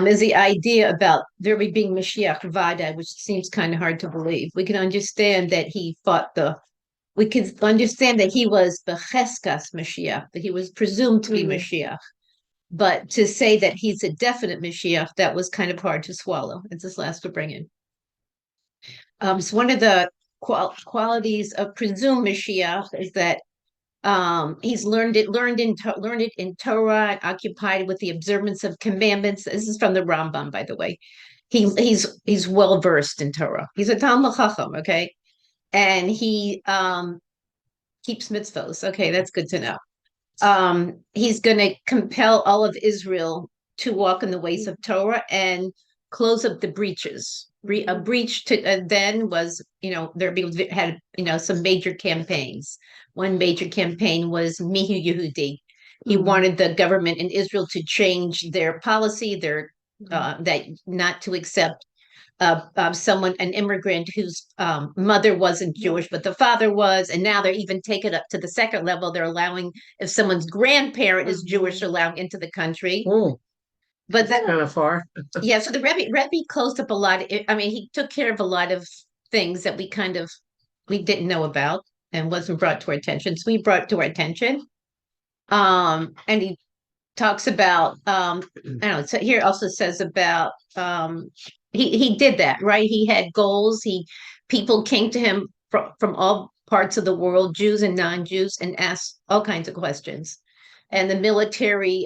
is the idea about there being Mashiach Vada, which seems kind of hard to believe. We can understand that he fought we can understand that he was the Cheskas Mashiach, that he was presumed to be Mashiach. But to say that he's a definite Mashiach, that was kind of hard to swallow. It's this last Farbrengen. So one of the qualities of presumed Mashiach is that he's learned it in Torah, and occupied with the observance of commandments. This is from the Rambam, by the way. He's well versed in Torah. He's a Talmud Chacham, okay, and he keeps mitzvos. Okay, that's good to know. He's going to compel all of Israel to walk in the ways of Torah and close up the breaches. A breach to then was, there had some major campaigns. One major campaign was Mihu Yehudi. He wanted the government in Israel to change their policy, that not to accept an immigrant whose mother wasn't Jewish, but the father was. And now they're even taking it up to the second level. They're allowing, if someone's grandparent is Jewish, they're allowing into the country. But That's kind of far. Yeah, so the Rebbe closed up a lot. He took care of a lot of things that we didn't know about and wasn't brought to our attention. So we brought to our attention. And he talks about, I don't know, so here it also says about, he did that, right? He had goals. People came to him from all parts of the world, Jews and non-Jews, and asked all kinds of questions. And the military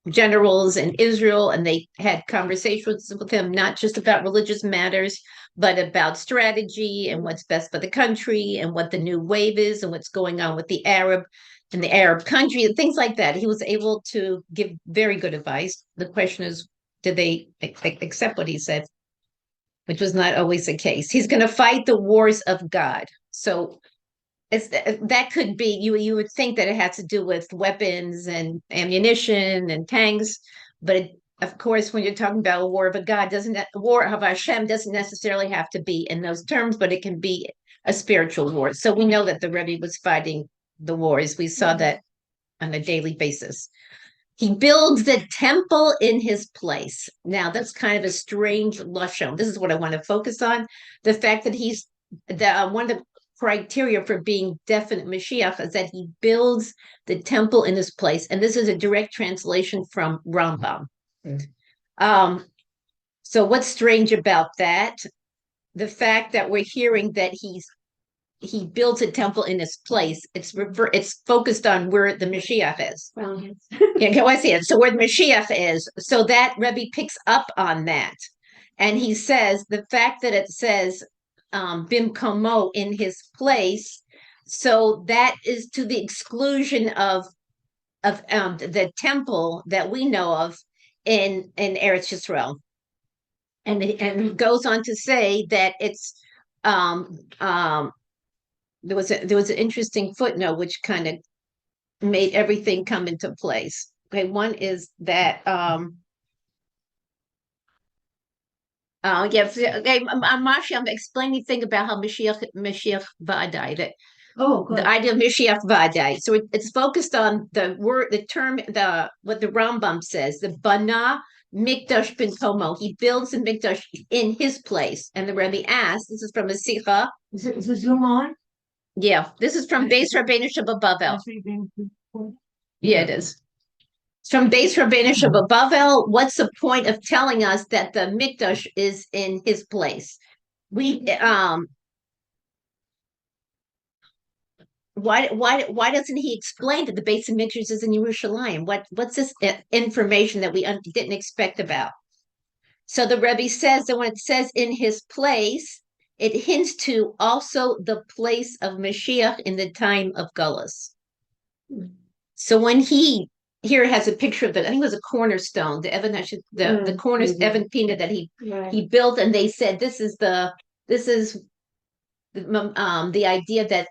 generals in Israel, and they had conversations with him, not just about religious matters, but about strategy and what's best for the country and what the new wave is and what's going on with the Arab country and things like that. He was able to give very good advice. The question is, did they accept what he said? Which was not always the case. He's going to fight the wars of God. So that could be, you would think that it has to do with weapons and ammunition and tanks, but of course, when you're talking about a war of a God, war of Hashem doesn't necessarily have to be in those terms, but it can be a spiritual war. So we know that the Rebbe was fighting the wars. We saw that on a daily basis. He builds the temple in his place. Now, that's kind of a strange lashon. This is what I want to focus on. The fact that one of the criteria for being definite Mashiach is that he builds the temple in his place. And this is a direct translation from Rambam. So what's strange about that? The fact that we're hearing that he builds a temple in his place. It's focused on where the Mashiach is. Yeah, I see it. So where the Mashiach is. So that Rebbe picks up on that. And he says the fact that it says Bimkomo in his place, so that is to the exclusion of the temple that we know of in Eretz Yisrael. And he goes on to say that it's there was an interesting footnote which kind of made everything come into place. Okay, one is that I'm explaining thing about how Mashiach Vadai, that the idea of Mashiach Vadai. So it's focused on the term, what the Rambam says, the Bana Mikdash bin Tomo. He builds a Mikdash in his place. And the Rebbe asks, this is from a Sikha. Is it zoom on? Yeah, this is from Beis Rabbeinu Shabbabavel. Yeah, it is. It's from Beis Rabbeinu Shabbabavel. What's the point of telling us that the Mikdash is in his place? Why doesn't he explain that the base of Mikdash is in Yerushalayim? What's this information that we didn't expect about? So the Rebbe says that when it says in his place, it hints to also the place of Mashiach in the time of Gullus. So when here has a picture of I think it was a cornerstone, the Evan the corners Evan Pina that he built, and they said this is the idea that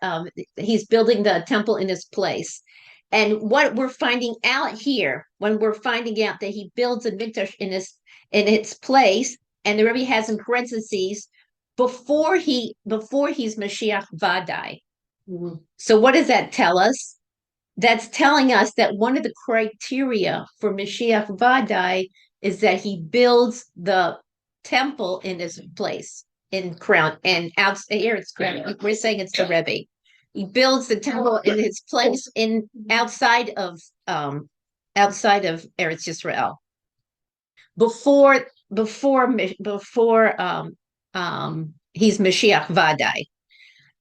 he's building the temple in his place. And what we're finding out here, when we're finding out that he builds a mikdash in its place, and the Rebbe has in parentheses before he's Mashiach Vadai. So what does that tell us? that's telling us that one of the criteria for Mashiach Vadai is that he builds the temple in his place in crown and out here it's crown. We're saying it's the Rebbe. He builds the temple in his place in outside of Eretz Yisrael before he's Mashiach Vadai.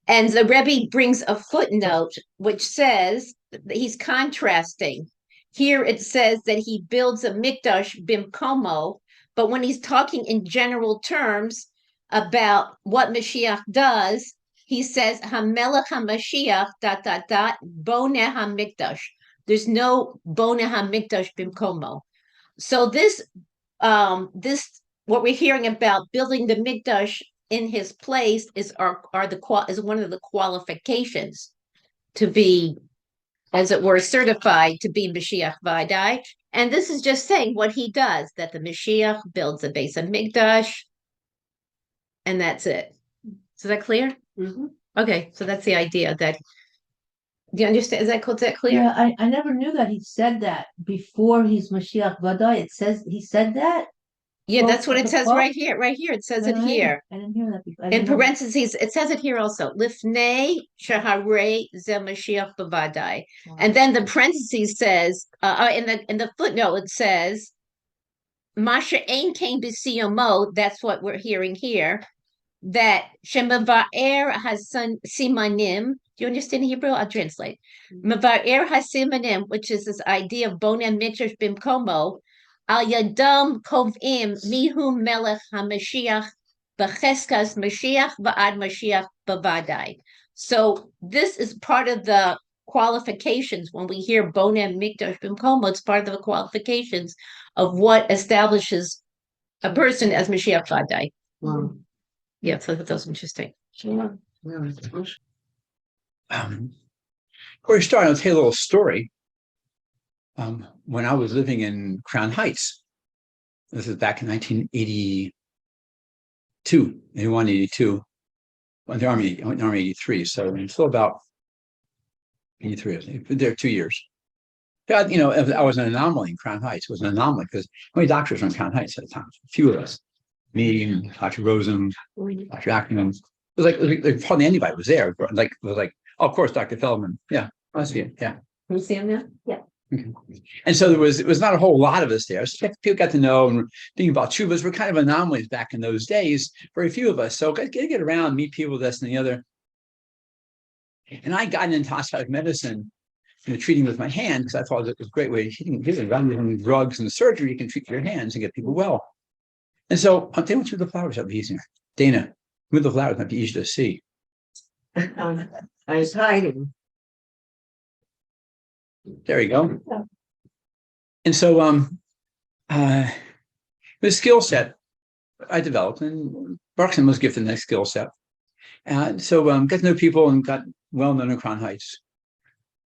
And the Rebbe brings a footnote which says that he's contrasting. Here it says that he builds a mikdash bimkomo, but when he's talking in general terms about what Mashiach does, he says Hamelech HaMashiach ... boneh hamikdash. There's no boneh hamikdash bimkomo. So this what we're hearing about building the mikdash in his place is one of the qualifications to be, as it were, certified to be Mashiach Vadai. And this is just saying what he does, that the Mashiach builds a base of mikdash, and that's it. Is that clear? Mm-hmm. Okay, so that's the idea. That do you understand? Is that clear? Yeah, I never knew that he said that before he's Mashiach Vadai. It says he said that. Yeah, that's what it says quote? right here. Right here, it says it No, here. I didn't hear that before. In parentheses, it says it here also. Lifnei shaharei ze Mashiach b'vadai. And then the parentheses says, in the footnote, it says, Masha ein kain b'siyomo, that's what we're hearing here, that shemavaer hasan simanim. Do you understand Hebrew? I'll translate. Mavaer hasimanim, which is this idea of bonem mikdash bimkomo, al yadam kovim mihu melech hamashiach b'cheskas Mashiach va'ad Mashiach b'vadai. So this is part of the qualifications. When we hear bonem mikdash bimkomo, it's part of the qualifications of what establishes a person as Mashiach Vadai. Wow. Yeah, so that was interesting. Yeah. Before we start, I'll tell you a little story. When I was living in Crown Heights, this is back in 1982, 81, 82, the Army 83, so I'm still about 83. I've been there 2 years. I was an anomaly in Crown Heights. It was an anomaly because how many doctors were in Crown Heights at the time? A few of us. Me, Dr. Rosen, Dr. Ackerman. It was like hardly anybody was there. Oh, of course, Dr. Feldman. Yeah, I see it. Yeah. Can you see him now? Yeah. Okay. And so it was not a whole lot of us there. So people got to know, and thinking about Chuvas, we're kind of anomalies back in those days. Very few of us. So get around, meet people, this and the other. And I got into hospital medicine, treating with my hand, because I thought it was a great way of treating. Rather than drugs and surgery, you can treat your hands and get people well. And so I'm taking through the flowers. That'd be easier. Dana, move the flowers might be easy to see. I was hiding. There you go. Yeah. And so the skill set I developed, and Barkson was gifted that skill set. And so got to know people and got well known in Crown Heights.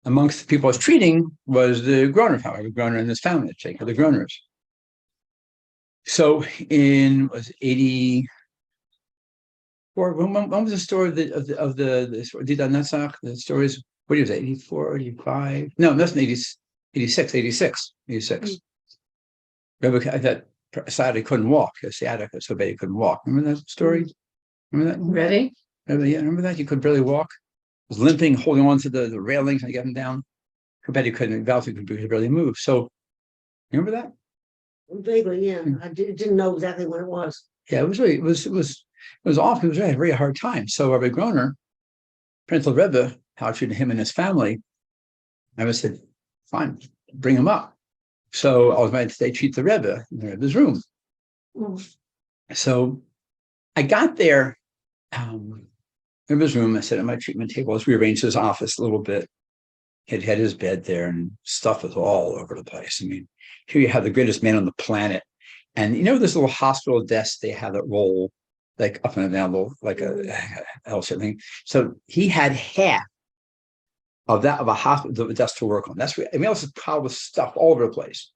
Amongst the people I was treating was the Groner family, Groner and his family, the Groners. So in 84. When was the story of the stories? What is it? 84, 85? No, that's 86. Rebecca that Saturday couldn't walk. Sciatica so bad he couldn't walk. Remember that story? Remember that? Ready? Remember that? You could barely walk. He was limping, holding on to the railings and getting down. I bet he couldn't. Valsy could barely move. So, remember that? Vaguely, yeah. I didn't know exactly what it was. Yeah, it was awful. It was really a very hard time. So Rabbi Groner, Principal Rebbe, how treated him and his family. I said, fine, bring him up. So I was invited to stay treat the Rebbe in the Rebbe's room. Mm. So I got there, Rebbe's room. I sat at my treatment table. I was rearranged his office a little bit. He had his bed there, and stuff was all over the place. I mean, here you have the greatest man on the planet. And this little hospital desk they have that roll like up and down, like a L shaped thing. So he had half of that of a hospital desk to work on. That's what else is piled with stuff all over the place.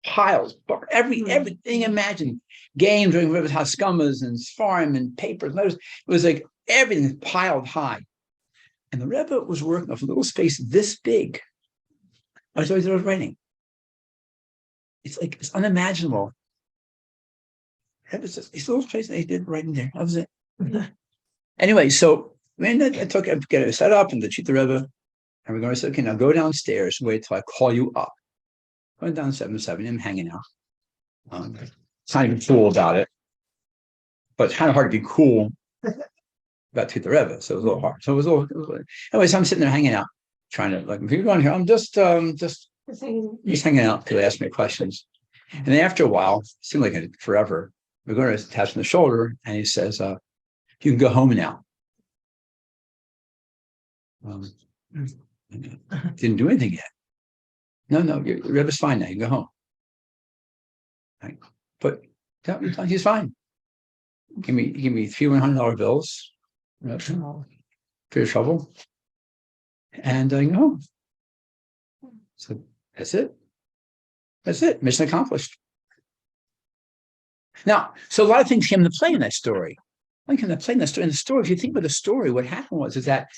Piles, everything imagined. Games, Rivers House Scummas and Farm and papers. It was like everything piled high. And the Rebbe was working off a little space this big I was always writing. It's like, it's unimaginable. That was just these little places they did right in there. That was it. Anyway, so man, I took it, get it set up and the Cheetah Rebbe, and we're going to say, okay, now go downstairs, wait till I call you up. Went down 7-7, him hanging out. It's not even cool about it, but it's kind of hard to be cool about Cheetah Rebbe, so it was a little hard. So it was a little anyway, so I'm sitting there hanging out, trying to like, if you're going here, I'm just hanging out till they ask me questions. And then after a while, it seemed like forever, we're going to tap on the shoulder, and he says, you can go home now. Didn't do anything yet. No, your Rebbe's fine now. You can go home. Right. But he's fine. Give me $3 $100 bills. For your trouble. And you go home. So that's it. That's it. Mission accomplished. Now, so a lot of things came into play in that story. In the story, if you think about the story, what happened is that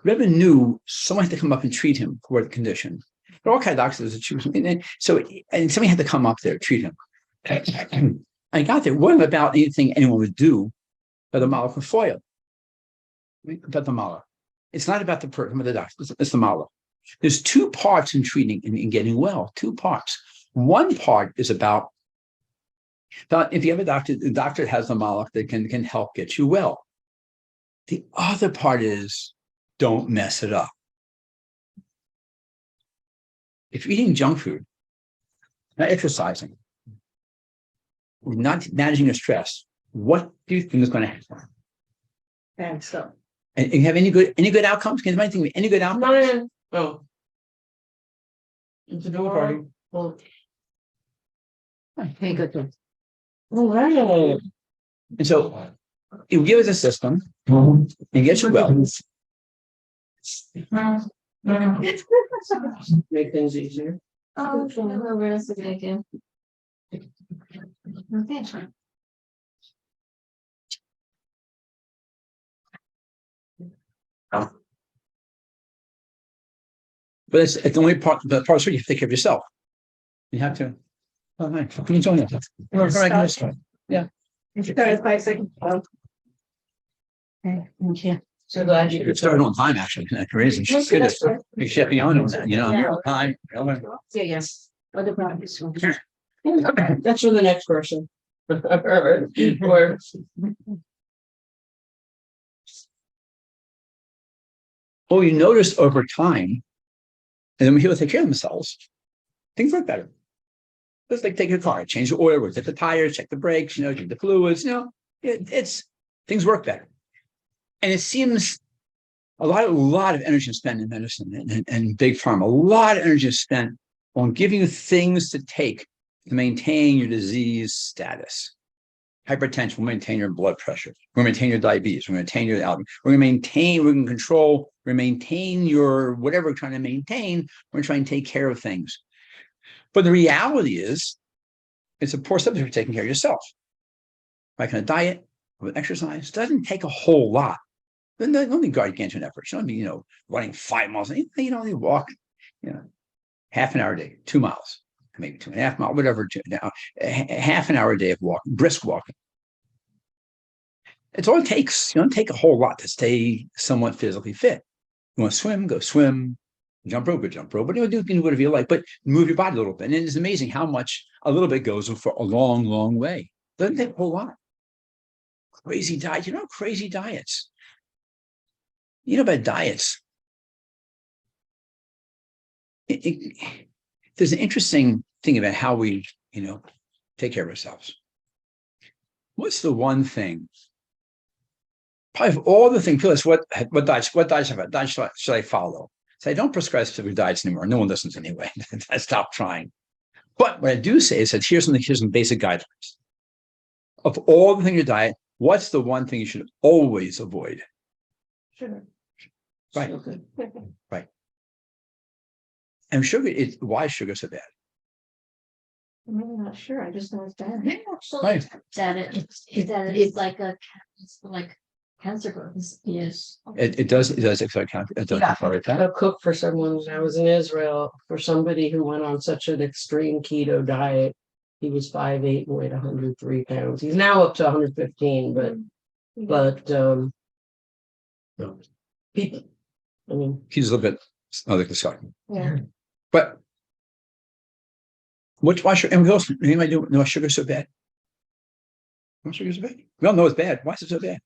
Rebbe knew someone had to come up and treat him for the condition. There are all kinds of doctors that choose, and somebody had to come up there, treat him. I got there. It wasn't about anything anyone would do but the malach of foil. About the malach. It's not about the person, but the doctor. It's the malach. There's two parts in treating and in getting well. Two parts. One part is about if you have a doctor, the doctor has the malach that can help get you well. The other part is don't mess it up. If you're eating junk food, not exercising, not managing your stress, what do you think is going to happen? And so, And you have any good outcomes? Can anybody think of any good outcomes? oh, it's a door party. Well, Okay, good. all right. And so it will give us a system and get you well. Make things easier. Oh, where else is it again? Okay. But it's the only part, the part where you have to take care of yourself. You have to. Oh, nice. Can you join us? All right, let's start. Yeah. Start 5 seconds. Okay, thank you. So glad you. It started on time, actually. That's crazy. Goodness. Big chef beyond on that, on time. Yeah, yes. Other problems. That's for the next person. Or Oh, you notice over time, and then when people take care of themselves, things work better. Just like take your car, change the oil, rotate the tires, check the brakes, check the fluids, it's things work better. And it seems a lot of energy is spent in medicine and big pharma. A lot of energy is spent on giving you things to take to maintain your disease status. Hypertension will maintain your blood pressure. We're going to maintain your diabetes. We're going to maintain your album. We're going to control, we're going to maintain your whatever we're trying to maintain. We're going to try and take care of things. But the reality is, it's a poor substitute for taking care of yourself. Like on a diet, with exercise, doesn't take a whole lot. Then the only gargantuan effort. You don't be, running 5 miles. You only walk, half an hour a day, 2 miles, maybe 2.5 miles, whatever. Half an hour a day of walking, brisk walking. It's all it takes. You don't take a whole lot to stay somewhat physically fit. You want to swim, go swim. Jump rope, but do whatever you like, but move your body a little bit. And it's amazing how much a little bit goes for a long, long way. Doesn't take a whole lot. Crazy diet, crazy diets. About diets. There's an interesting thing about how we, take care of ourselves. What's the one thing? Probably of all the things, what diet should I follow? So I don't prescribe specific diets anymore. No one listens anyway. I stopped trying. But what I do say is that here's some basic guidelines. Of all the things in your diet, what's the one thing you should always avoid? sugar. Right. So good. Right. And sugar, why is sugar so bad? I'm really not sure. I just know it's bad. Actually, Right. that it's like cancer growth. Yes. It does excite cancer. It does Yeah. accelerate that. A cook for someone when I was in Israel, for somebody who went on such an extreme keto diet. He was 5'8" and weighed 103 pounds. He's now up to 115, but people, I mean, He's a little bit like the sky. yeah. But why sugar? And anybody know why sugar is so bad? Why sugar is so bad? We all know it's bad. Why is it so bad?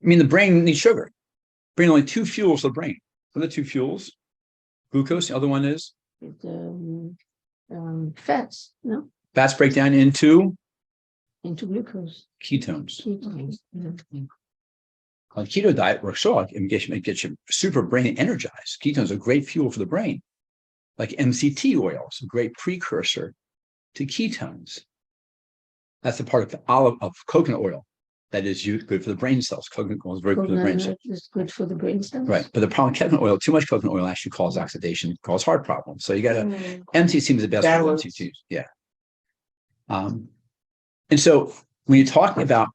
I mean, the brain needs sugar. Brain only two fuels the brain. What are the two fuels? Glucose. The other one is Fats, no, fats break down into into glucose. ketones. Ketones. On keto diet works so it gets your super brain energized. Ketones are great fuel for the brain, like MCT oil, it's a great precursor to ketones. That's the part of coconut oil that is good for the brain cells. Coconut oil is very good for the brain cells. Is good for the brain cells. Right. But the problem with coconut oil, too much coconut oil actually causes oxidation, causes heart problems. So you got to, MCT is the best for Balance. MCT. Yeah. And so when you're talking about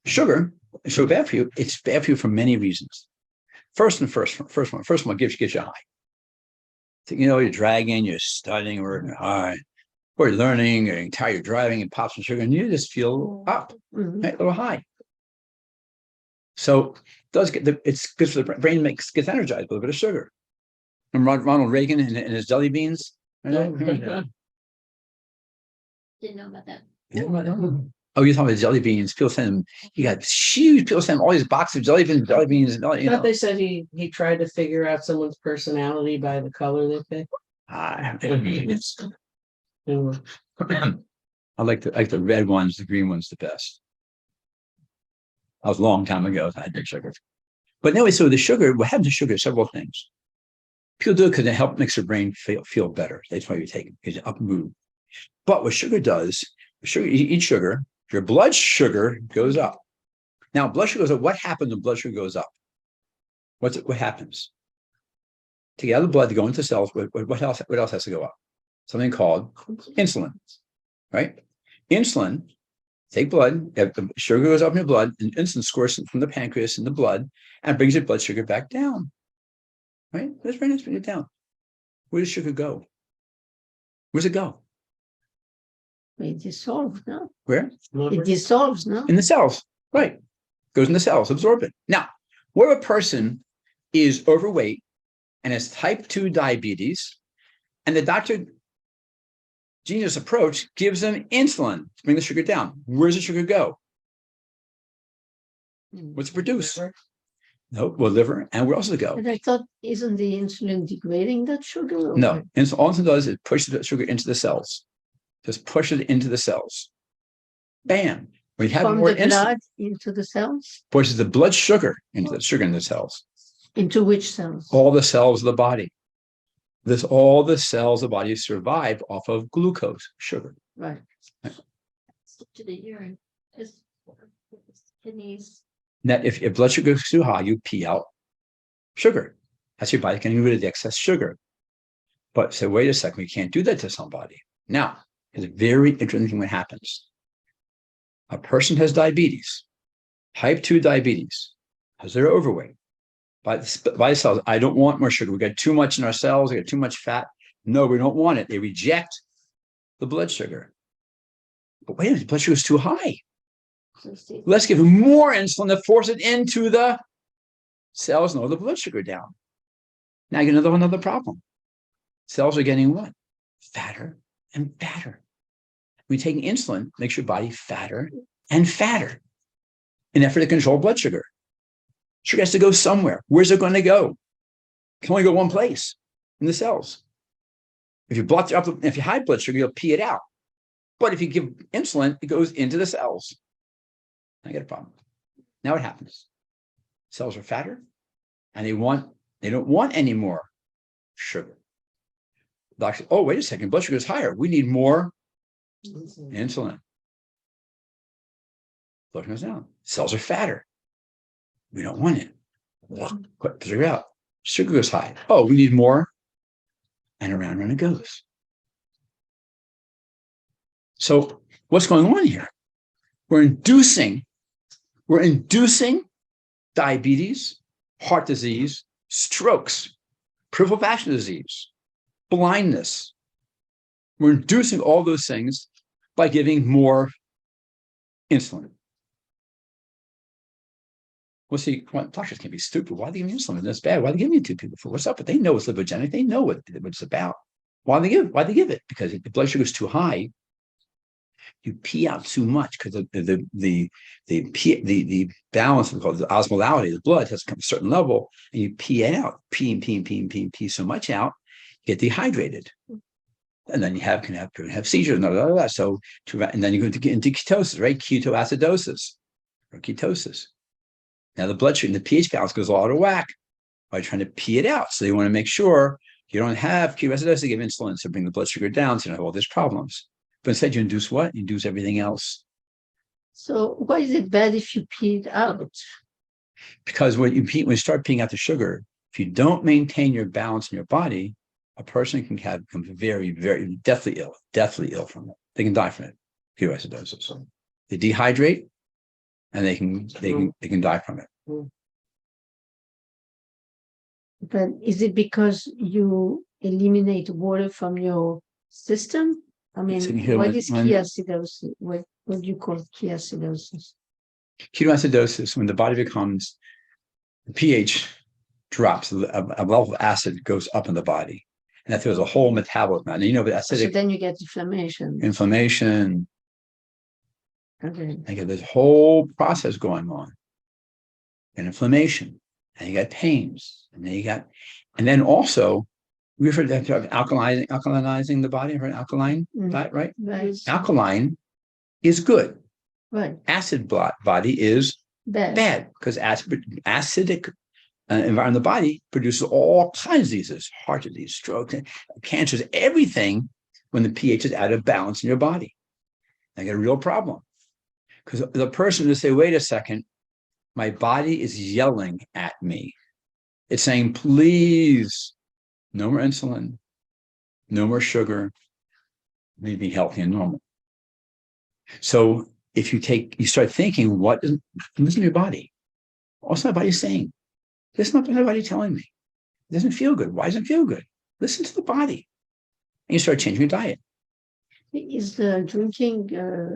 sugar, it's so bad for you, it's bad for you for many reasons. First one gives you a high. So, you're dragging, you're studying, or high, or you're learning, you're tired, you're driving, and pops some sugar, and you just feel up, right, a little high. So it's good for the brain, gets energized with a bit of sugar. And Ronald Reagan and his jelly beans. Didn't know about that. Oh, you're talking about jelly beans. People send them. You got huge. People send them all these boxes of jelly beans, and all. I thought they said he tried to figure out someone's personality by the color they pick. I like the red ones, the green ones, the best. That was a long time ago. I did sugar, but anyway, so the sugar. What happens to sugar? Several things. People do it because it helps makes their brain feel better. That's why you take it because it up mood. But what sugar does, you eat sugar, your blood sugar goes up. Now, blood sugar goes up. What happens when blood sugar goes up? What happens? To get out of the blood to go into cells, what else has to go up? Something called insulin, right? Insulin, take blood, the sugar goes up in your blood, and insulin scores from the pancreas in the blood and brings your blood sugar back down, right? That's very nice, bring it down. Where does sugar go? Where's it go? It dissolves, no? Where? It dissolves, no? In the cells, right? Goes in the cells, absorb it. Now, where a person is overweight and has type 2 diabetes, and the Dr. Genius approach gives them insulin to bring the sugar down. Where does the sugar go? What's it produce? No, well, liver. And where else does it go? But I thought, isn't the insulin degrading that sugar? No. Insulin, all it does is push the sugar into the cells. Just push it into the cells. Bam. We have From more the blood insulin. into the cells? Pushes the blood sugar into the sugar in the cells. Into which cells? All the cells of the body. All the cells of the body survive off of glucose, sugar. Right. To the urine. Kidneys. Now, if blood sugar is too high, you pee out sugar. That's your body getting rid of the excess sugar. But say, wait a second, we can't do that to somebody. Now, it's very interesting what happens. A person has diabetes, type 2 diabetes, because they're overweight. By the cells, I don't want more sugar. We got too much in our cells. We got too much fat. No, we don't want it. They reject the blood sugar. But wait a minute, blood sugar is too high. Let's give them more insulin to force it into the cells and lower the blood sugar down. Now you get another problem. Cells are getting what? Fatter and fatter. When you're taking insulin, makes your body fatter and fatter in an effort to control blood sugar. Sugar has to go somewhere. Where's it going to go? It can only go one place, in the cells. If you hide blood sugar, you'll pee it out. But if you give insulin, it goes into the cells. I get a problem. Now what happens? Cells are fatter, and they don't want any more sugar. The doctor says, oh, wait a second, blood sugar is higher. We need more insulin. Blood sugar goes down. Cells are fatter. We don't want it. Put sugar out. Sugar goes high. Oh, we need more. And around it goes. So what's going on here? We're inducing We're inducing diabetes, heart disease, strokes, peripheral vascular disease, blindness. We're inducing all those things by giving more insulin. Well, see, doctors can't be stupid. Why are they giving insulin? That's bad. Why are they giving it to people for? What's up? But they know it's lipogenic. They know what it's about. Why do they give it? Because if the blood sugar is too high, you pee out too much because the balance, the osmolality of the blood has come to a certain level, and you pee it out, pee so much out, get dehydrated. And then you can have seizures, so and then you go into ketosis, right? Ketoacidosis or ketosis. Now the blood sugar and the pH balance goes all out of whack by trying to pee it out. So they want to make sure you don't have ketoacidosis. They give insulin to bring the blood sugar down, so you don't have all these problems. But instead, you induce what? You induce everything else. So why is it bad if you pee it out? Because when you start peeing out the sugar, if you don't maintain your balance in your body, a person can become very, very deathly ill from it. They can die from it. Ketoacidosis. So they dehydrate, and they can die from it. But is it because you eliminate water from your system? I mean, what is ketoacidosis? What do you call ketoacidosis? Ketoacidosis, when the body becomes, the pH drops, a level of acid goes up in the body. And that throws a whole metabolism out. And acidic. So then you get inflammation. Okay. And you get this whole process going on. And inflammation. And you got pains. And then also, we refer to alkalizing the body, for an alkaline diet, right? Right. Alkaline is good. Right. Acid body is bad because acidic environment in the body produces all kinds of diseases, heart disease, stroke, cancers, everything when the pH is out of balance in your body. I get a real problem because the person will say, wait a second, my body is yelling at me. It's saying, please, no more insulin, no more sugar, need to be healthy and normal. So if you start thinking, listen to your body. What's my body saying? Listen to my body telling me. It doesn't feel good. Why doesn't it feel good? Listen to the body. And you start changing your diet. Is drinking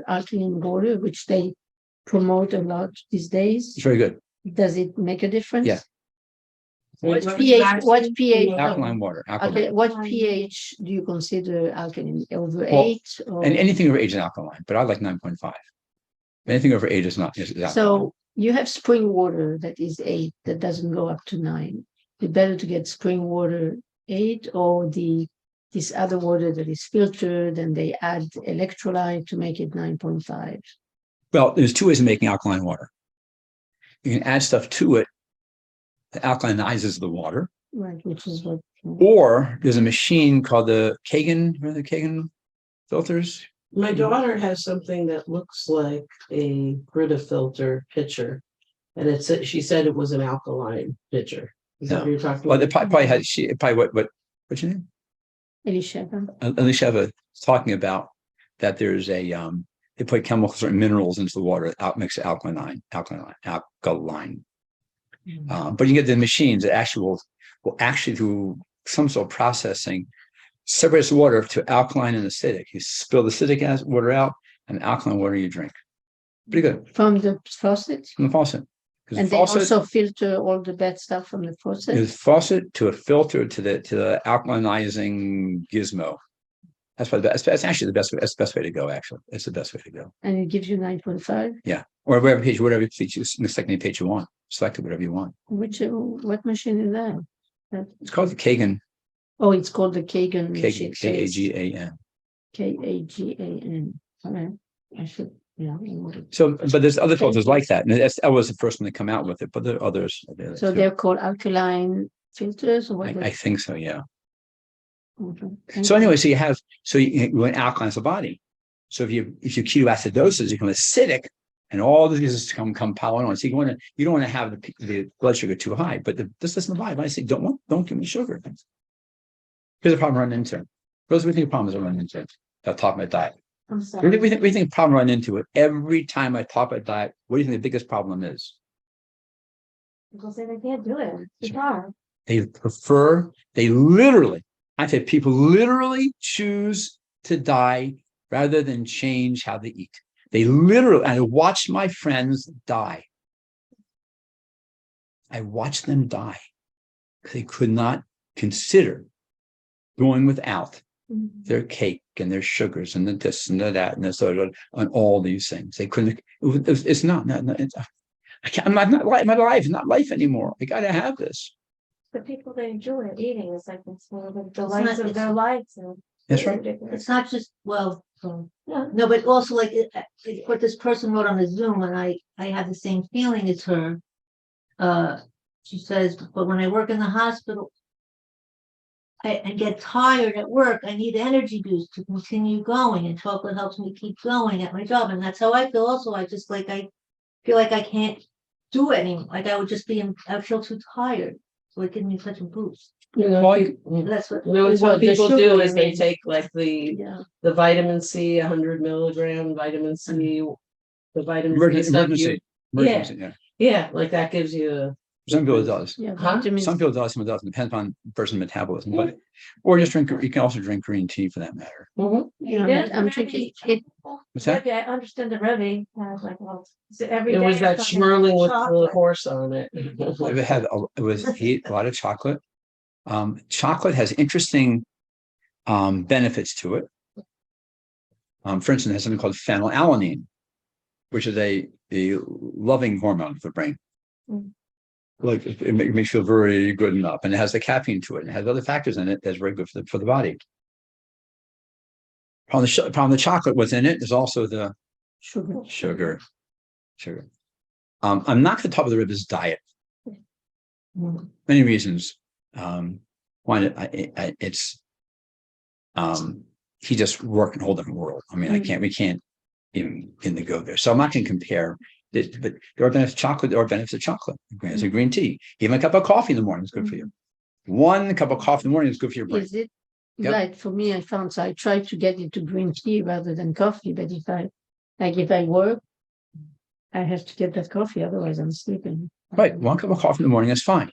alkaline water, which they promote a lot these days, It's very good. does it make a difference? Yeah. What pH? Alkaline water. Okay, what pH do you consider alkaline? Over Well, 8? Or? And anything over 8 is alkaline, but I like 9.5. Anything over 8 is not. Is alkaline. So you have spring water that is 8, that doesn't go up to 9. It's better to get spring water 8 or this other water that is filtered and they add electrolyte to make it 9.5. Well, there's 2 ways of making alkaline water. You can add stuff to it that alkalinizes the water. Right, which is what. Or there's a machine called the Kagan filters. My daughter has something that looks like a Brita filter pitcher, and she said it was an alkaline pitcher. Is that what you're talking Well, about? What's your name? Elisheva. Elisheva is talking about that there's they put chemicals or minerals into the water, makes it alkaline. But you get the machines that actually will actually through some sort of processing separates the water to alkaline and acidic. You spill the acidic water out, and alkaline water you drink. Pretty good. From the faucet? From the faucet. And they also filter all the bad stuff from the faucet? There's faucet to a filter to the alkalinizing gizmo. That's actually the best way. That's the best way to go, actually. It's the best way to go. And it gives you 9.5? Yeah. Or whatever page you want. Select whatever you want. What machine is that? It's called the Kagan. Oh, it's called the Kagan machine. Kagan. Kagan. All right. I should, yeah. So, but there's other filters like that. And that was the first one to come out with it, but there are others. So they're called alkaline filters or what? I think so, yeah. Okay. So anyway, you alkalinize the body. So if you ketoacidosis, you become acidic, and all the diseases come piling on. So you don't want to have the blood sugar too high. But this isn't the body. I say don't give me sugar. Here's a problem running into. What do we think the problem is running into? I'll talk about diet. I'm We sorry. think, we think problem run into it. Every time I talk about diet, what do you think the biggest problem is? People say they can't do it. It's hard. They literally, I say people literally choose to die rather than change how they eat. They literally, I watched my friends die. I watched them die. They could not consider going without their cake and their sugars and the this and the that and the soda and all these things. They couldn't. It's not. It's, I can't. I'm not life. My life is not life anymore. I got to have this. The people that enjoy eating is like it's one of the not- delights of their it's- lives. And That's it's right. ridiculous. It's not just, well, Yeah. no, but also like what this person wrote on the Zoom, and I had the same feeling as her. She says, but when I work in the hospital, I get tired at work, I need energy boost to continue going, and chocolate helps me keep going at my job, and that's how I feel also. I feel like I can't do it anymore. Like I would just I feel too tired. So it gives me such a boost. You know, Well, That's what. what Well, the people sugar, do I is they mean. take like the Yeah. vitamin C, 100 milligram vitamin C, the vitamin C Emergency. stuff. Emergency. Yeah. Yeah, like that gives you. Some people it does. Yeah. Huh? Vitamins. Some people it does. Some it doesn't. Depends on person metabolism. But or just drink. You can also drink green tea for that matter. Mhm. Yeah, Yeah, I'm drinking it. What's that? Rebbe, I understand the Rebbe has like, well, so every It day was or that something, Schmerling with the chocolate. horse on it. It was he ate a lot of chocolate. Chocolate has interesting benefits to it. For instance, it has something called phenylalanine, which is a loving hormone for the brain. Mm. Like it makes you feel very good and up, and it has the caffeine to it, and it has other factors in it that's very good for the body. Problem the chocolate was in it. There's also the Sugar. sugar. I'm not going to talk about the Rebbe's diet. Mm. Many reasons. One, it's he just worked in a whole different world. I mean, we can't even begin to go there. So I'm not going to compare this, but there are benefits of chocolate, there are benefits of chocolate. As a green tea, even a cup of coffee in the morning is good for you. One cup of coffee in the morning is good for your brain. Is it? Yep. Right, for me, I found, so I try to get into green tea rather than coffee, but if I work, I have to get that coffee, otherwise I'm sleeping. Right, one cup of coffee in the morning is fine.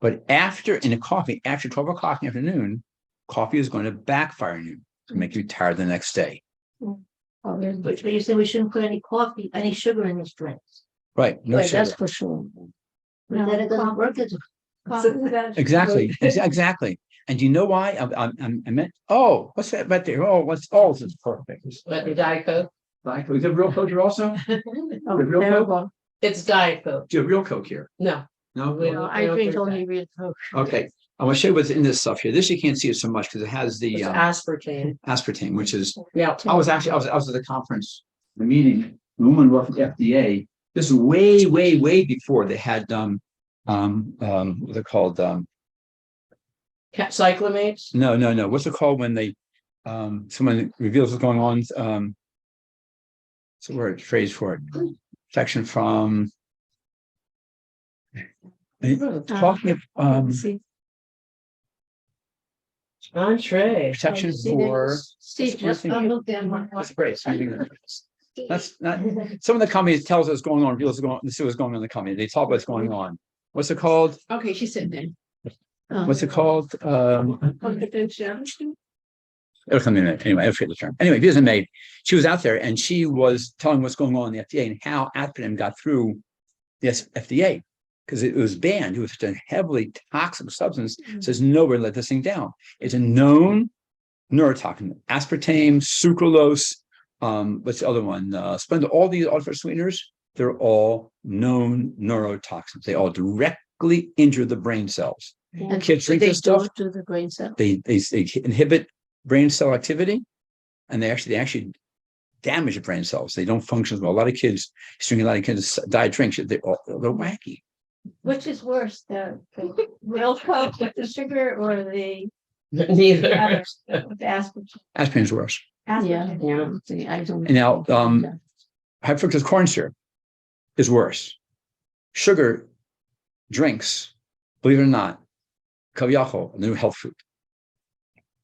But after 12 o'clock in the afternoon, coffee is going to backfire on you to make you tired the next day. Oh, really? But you say we shouldn't put any sugar in these drinks. Right, no Right, sugar. that's for sure. But then it doesn't work as Coffee, that- Exactly, exactly. And do you know why? I meant, oh, what's that right there? Oh, this is perfect. But the Diet Coke, Is it real Coke here also? Oh, real terrible. it's Diet Coke. Do you have real Coke here? No, No? We No, don't- I drink only real Coke. Okay, I want to show you what's in this stuff here. This you can't see it so much because it has the it's aspartame. aspartame, which is, Yeah. I was at the conference, the meeting, the woman worked at the FDA. This is way before they had, what they're called, Cyclamates. no. What's it called when they, someone reveals what's going on? What's the word, phrase for it? Section from. Talking of, See, Entree. protection see, there for. is- Steve, what's just the- look down. That's great. That's not, some of the companies tells us what's going on, reveals what's going on in the company. They talk about what's going on. What's it called? Okay, she's sitting there. What's it called? confidentiality. It'll come in a minute. Anyway, I forget the term. Anyway, Vision Maid, she was out there and she was telling what's going on in the FDA and how aspartame got through the FDA because it was banned. It was such a heavily toxic substance. Says nobody let this thing down. It's a known neurotoxin. Aspartame, sucralose, what's the other one? Splenda, all these artificial sweeteners, they're all known neurotoxins. They all directly injure the brain cells. And Kids drink they this stuff. don't do the brain cell. They inhibit brain cell activity, and they actually damage the brain cells. They don't function as well. A lot of kids, drinking a lot of kids diet drinks, they're wacky. Which is worse, the real Coke with the sugar or the Neither. others with the aspartame? Aspartame is worse. Yeah. Aspartame. See, I don't. And now, high fructose corn syrup is worse. Sugar drinks, believe it or not, kaviyachol, the new health food.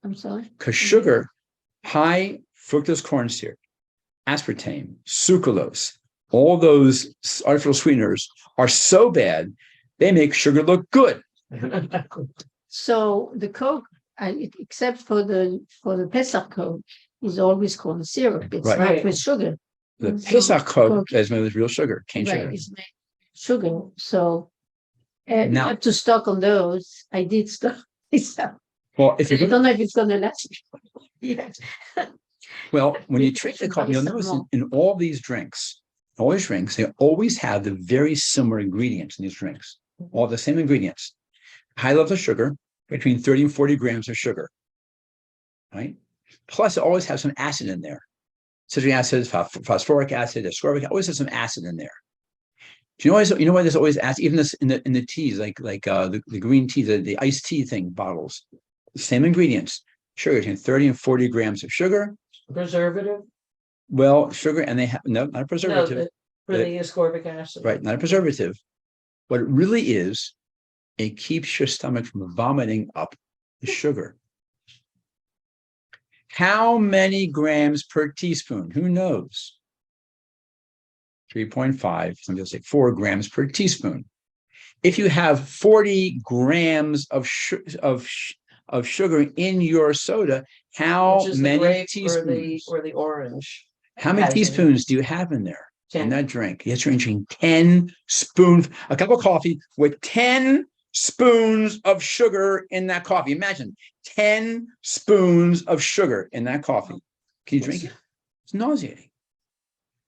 I'm sorry. Because sugar, high fructose corn syrup, aspartame, sucralose, all those artificial sweeteners are so bad, they make sugar look good. So the Coke, except for the Pesach Coke, is always corn syrup. It's Right. not Right. with sugar. The So Pesach Coke Coke- is made with real sugar, cane Right, sugar. it's made with sugar. So you Now- have to stock on those. I did stock myself. Well, if I you don't know if it's gonna last. Yeah. Well, when you drink the coffee, you'll notice in all these drinks, they always have the very similar ingredients in these drinks, all the same ingredients. High levels of sugar, between 30 and 40 grams of sugar, right? Plus, it always has some acid in there. Citric acid, phosphoric acid, ascorbic, always has some acid in there. Do you know why there's always acid? Even this in the teas, like the green tea, the iced tea thing bottles, the same ingredients. Sugar, between 30 and 40 grams of sugar. Preservative? Well, sugar, and they have not a No, preservative, for the ascorbic acid. right? Not a preservative. What it really is, it keeps your stomach from vomiting up the sugar. How many grams per teaspoon? Who knows? 3.5, some people say 4 grams per teaspoon. If you have 40 grams of sugar in your soda, how Which is the many grape teaspoons? or the orange. How many Has it. teaspoons do you have in there? In 10. that drink? Yes, you're drinking 10 spoons, a cup of coffee with 10 spoons of sugar in that coffee. Imagine 10 spoons of sugar in that coffee. Can you drink it? It's nauseating.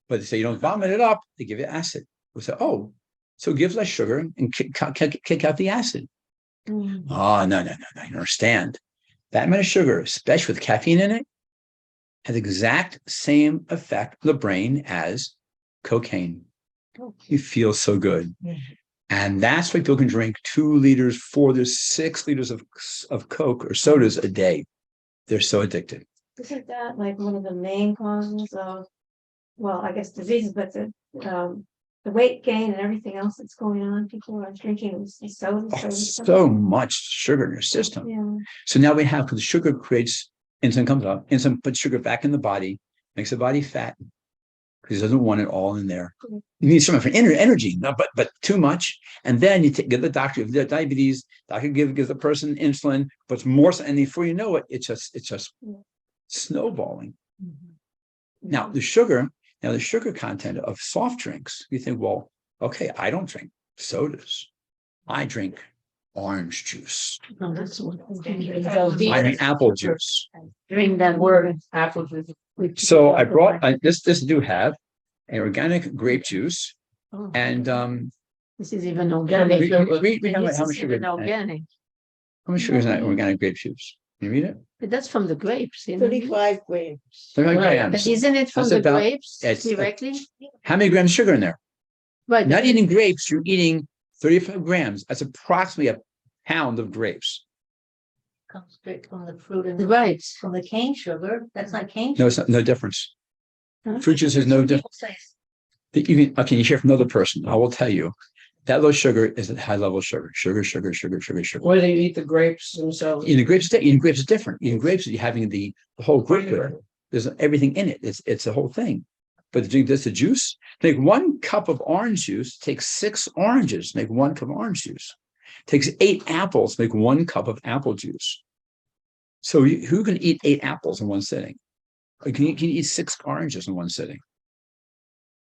But they say you don't vomit it up, they give you acid. We say, oh, so give less sugar and kick out the acid. Oh, no, you don't understand. That amount of sugar, especially with caffeine in it, has the exact same effect on the brain as cocaine. You feel so good. And that's why people can drink 2 liters, 4 to 6 liters of Coke or sodas a day. They're so addicted. Isn't that like one of the main causes of, well, I guess diseases, but the weight gain and everything else that's going on? People are drinking soda. So much sugar in your system. Yeah. So now we have, because the sugar creates, insulin comes up, insulin puts sugar back in the body, makes the body fat, because it doesn't want it all in there. Mhm. You need some for energy, no, but too much. And then you get the doctor, if you have diabetes, doctor gives the person insulin, but more, and before you know it, it's just Yeah. snowballing. Mm-hmm. Now the sugar content of soft drinks, you think, well, okay, I don't drink sodas. I drink orange juice. No, that's what. I drink apple juice. Drink that Word, apple juice. So I brought this do have an organic grape juice, Oh, and this is even organic. read how This much is sugar. even organic. How much sugar is in that organic grape juice? Can you read it? But that's from the grapes. You know? 35 grams. 35 Right. grams. But isn't it from That's the about- grapes it's- directly? How many grams of sugar in there? Right. Not eating grapes, you're eating 35 grams. That's approximately a pound of grapes. Comes straight from the fruit and Right. from the cane sugar. That's not cane No, sugar. it's not, no difference. Huh? Fruit juice is no Some different. people say Okay, you hear from another person. I will tell you that low sugar is a high level of sugar. Sugar. Whether you eat the grapes themselves. Eating grapes is different. Eating grapes, you're having the whole grape there. There's everything in it. It's the whole thing. But to drink this, the juice, take 1 cup of orange juice, take 6 oranges, make 1 cup of orange juice. Takes 8 apples, make 1 cup of apple juice. So who can eat 8 apples in one sitting? Or can you eat 6 oranges in one sitting?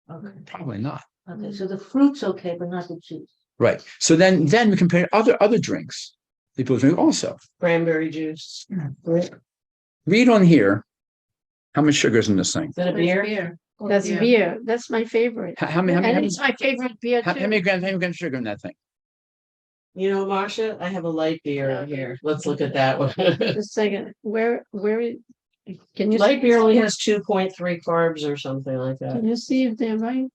Okay. Probably not. Okay, so the fruit's okay, but not the juice. Right. So then we compare other drinks people drink also. Cranberry juice. Read on here how much sugar is in this thing. Is that a beer? That's Yeah. beer. That's my favorite. How many And it's my favorite beer how too. many grams of sugar in that thing? You know, Marcia, I have a light beer in here. Let's look at that one. Just a second. Can you Light see, beer only has 2.3 carbs or something like that. can you see if they're right?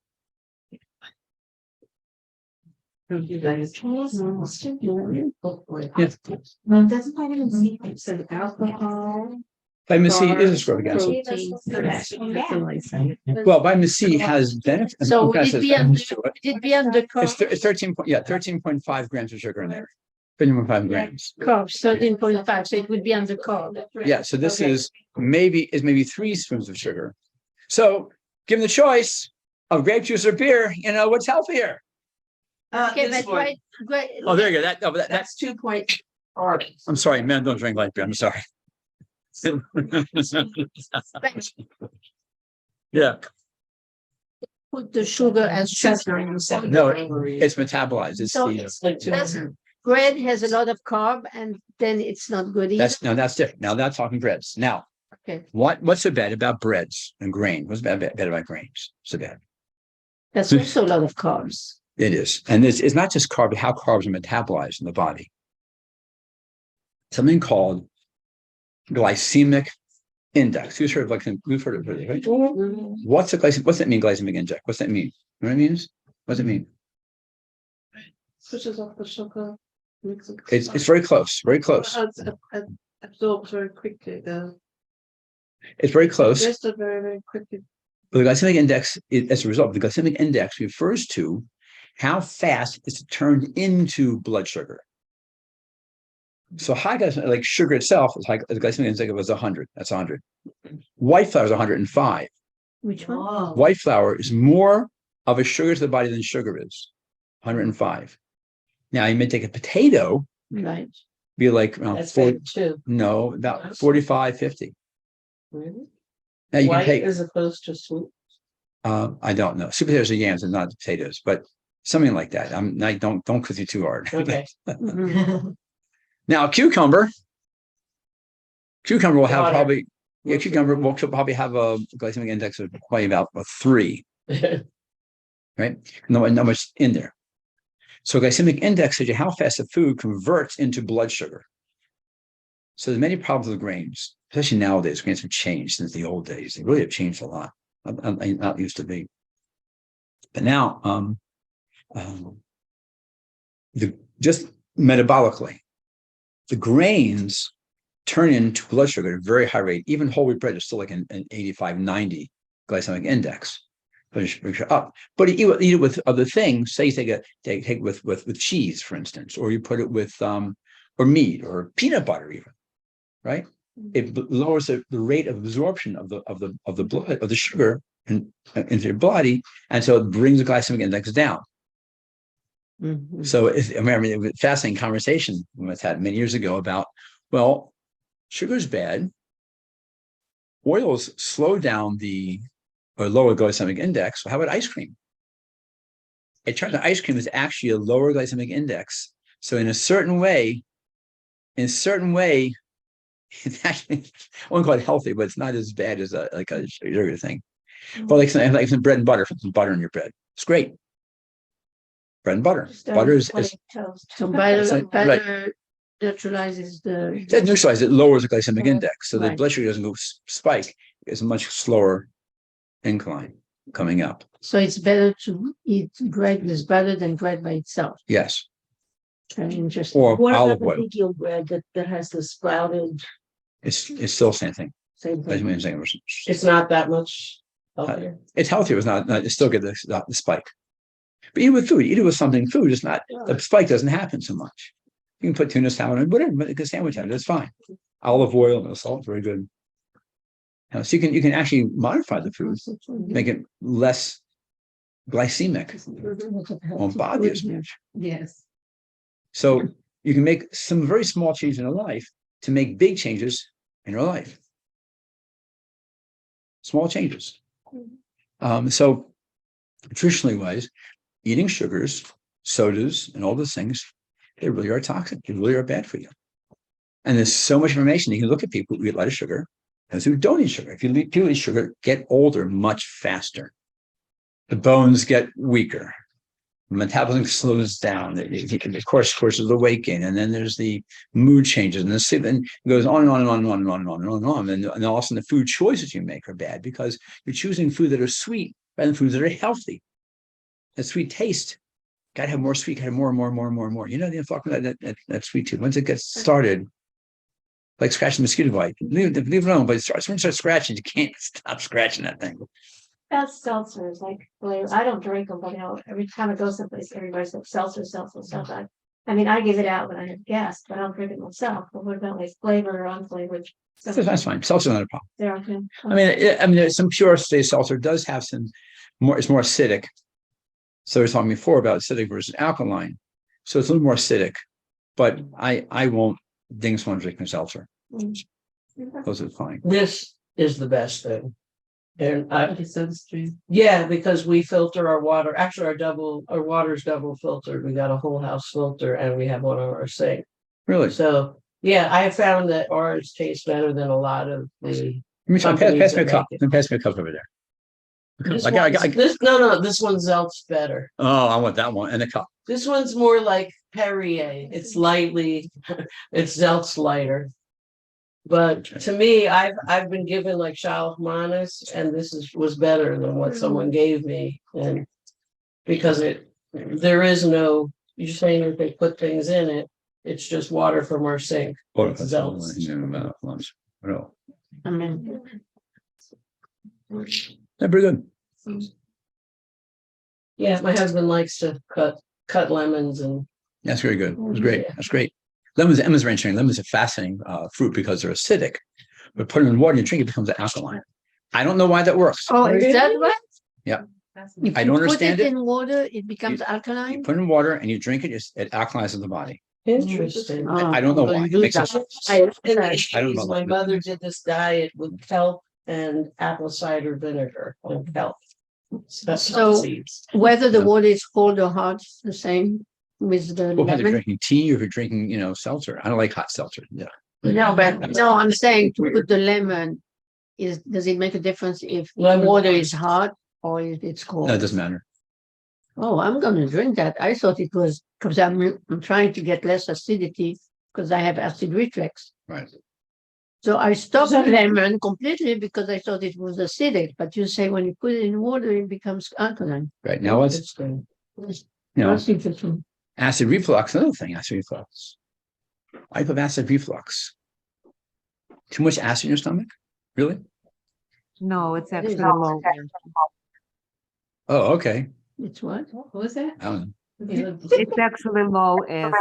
Yes. Well, doesn't vitamin C have some alcohol? Vitamin C is a ascorbic acid. Well, vitamin C has benefits. So would it be under, would it be under It's carbs? 13.5 grams of sugar in there. 13.5 grams. Carbs, 13.5, so it would be under carb. Yeah, so this Okay. is maybe 3 spoons of sugar. So Given the choice of grape juice or beer, what's healthier? Okay, This but one, great. Oh, there you go. That's that's 2.4. I'm sorry, men don't drink light beer. I'm sorry. Yeah, Put the sugar as sugar. no, it's metabolized. It's So the, It's like That's- 200. Bread has a lot of carb, and then it's not good either. that's different. Now that's talking breads. Now, Okay, what's so bad about breads and grain? What's bad about grains? So bad. that's also a lot of carbs. It is. And it's not just carb, but how carbs are metabolized in the body. Something called glycemic index. You've heard of it, right? What's that mean, glycemic index? What's that mean? You know what it means? What does it mean? Pushes off the sugar. It's very close, very close. It absorbs very quickly. It's very close. Digested very, very quickly. But the glycemic index, as a result, the glycemic index refers to how fast it's turned into blood sugar. So high glycemic, like sugar itself, is high, the glycemic index was 100. That's 100. White flour is 105. Which one? Oh. White flour is more of a sugar to the body than sugar is. 105. Now you may take a potato, Right. be like around That's 40, big too. no, about 45, 50. Really? Now you can White take, as opposed to sweet. I don't know. Sweet potatoes are yams and not potatoes, but something like that. Don't quiz you too hard. Okay. Mhm. Now cucumber will have Water. probably, cucumber will probably have a glycemic index of probably about a 3, right? Not much in there. So glycemic index tells you how fast the food converts into blood sugar. So there's many problems with grains, especially nowadays. Grains have changed since the old days. They really have changed a lot. Not used to be. But now, just metabolically, the grains turn into blood sugar at a very high rate. Even whole wheat bread is still like an 85, 90 glycemic index. But it's up. But you eat it with other things. Say you take it with cheese, for instance, or you put it with or meat or peanut butter, even, right? It lowers the rate of absorption of the blood of the sugar into your body, and so it brings the glycemic index down. Mhm. So I remember it was a fascinating conversation we had many years ago about, well, sugar's bad. Oils slow down or lower glycemic index. So how about ice cream? It turns out ice cream is actually a lower glycemic index. So in a certain way, it's actually, I won't call it healthy, but it's not as bad as a sugar thing. But like some bread and butter, some butter in your bread. It's great. Bread and butter. Just don't Butter is play toast. So butter Right. neutralizes the. that neutralizes, it lowers the glycemic index. So the Right. blood sugar doesn't go spike. It's a much slower incline coming up. So it's better to eat bread with butter than bread by itself. Yes. Very interesting. Or What olive about the oil. vegan bread that has the sprouted It's still the same thing. same thing? Glycemic index. It's not that much healthier. It's healthier. It's not it's still get the spike. But eat it with food. Eat it with something. Food is not, the spike doesn't happen so much. You can put tuna salad and whatever, but a good sandwich out of it. It's fine. Olive oil and salt, very good. So you can actually modify the food, make it less glycemic. Won't bother you as much. Yes. So you can make some very small changes in your life to make big changes in your life. Small changes. So nutritionally wise, eating sugars, sodas, and all those things, they really are toxic. They really are bad for you. And there's so much information. You can look at people who eat a lot of sugar, those who don't eat sugar. If people eat sugar, get older much faster. The bones get weaker. Metabolism slows down. Of course, there's the weight gain, and then there's the mood changes, and it goes on and on and on and on and on and on and on and on. And all of a sudden, the food choices you make are bad because you're choosing food that are sweet rather than foods that are healthy. That sweet taste, got to have more sweet, got to have more and more and more and more and more. You know, that sweet tooth. Once it gets started, like scratching a mosquito bite, leave it alone. But when you start scratching, you can't stop scratching that thing. About seltzers, like, I don't drink them, but every time I go someplace, everybody's like seltzer. I mean, I give it out when I have guests, but I don't drink it myself. But what about like flavored or unflavored? stuff? That's fine. Seltzer's not a problem. They're okay. I mean, some pure state seltzer does have some more. It's more acidic. So we were talking before about acidic versus alkaline. So it's a little more acidic. But I won't ding someone drinking seltzer. Mm. Those are fine. This is the best thing. And SodaStream. yeah, because we filter our water. Actually, our water's double filtered. We got a whole house filter and we have one on our sink. Really? So yeah, I have found that ours tastes better than a lot of the. Let me try, companies pass me a that cup. make it. Then pass me a cup over there. This I got- one's- this no, this one's Zelt's better. Oh, I want that one and a cup. This one's more like Perrier. It's lightly, it's Zelt's lighter. But to me, I've been given like Manis, and this was better than what someone gave me, and because there is no, you're saying that they put things in it. It's just water from our sink. Oh, It's Zelt's. No, I mean, they're pretty good. Yeah, my husband likes to cut lemons and That's very good. It was great. That's great. Lemons are interesting. Lemons are fascinating fruit because they're acidic. But put them in water and you drink it becomes alkaline. I don't know why that works. oh, is that right? Yeah. If I you don't put understand it. in water, it becomes You alkaline? put it in water and you drink it, it alkalizes the body. interesting. Oh, I don't know I'm why. gonna It do makes that. sense. In the I don't 80s, know my about mother lemons. did this diet with kelp and apple cider vinegar and kelp. So- Seeds. Whether the Yeah. water is cold or hot, it's the same with the Well, if you're lemon? drinking tea or if you're drinking, seltzer. I don't like hot seltzer. Yeah. No, but no, I'm saying to put the lemon, does it make a difference if Lemon water is first. hot or if it's cold? No, it doesn't matter. Oh, I'm gonna drink that. I thought it was, because I'm trying to get less acidity because I have acid reflux. Right. So I stopped lemon completely because I thought it was acidic, but you say when you put it in water, it becomes alkaline. Right. Now what's, Interesting. That's interesting. acid reflux, another thing, acid reflux. I have acid reflux. Too much acid in your stomach? Really? No, it's It is. actually low. Oh, okay. It's what? What was that? I don't know. It's actually low as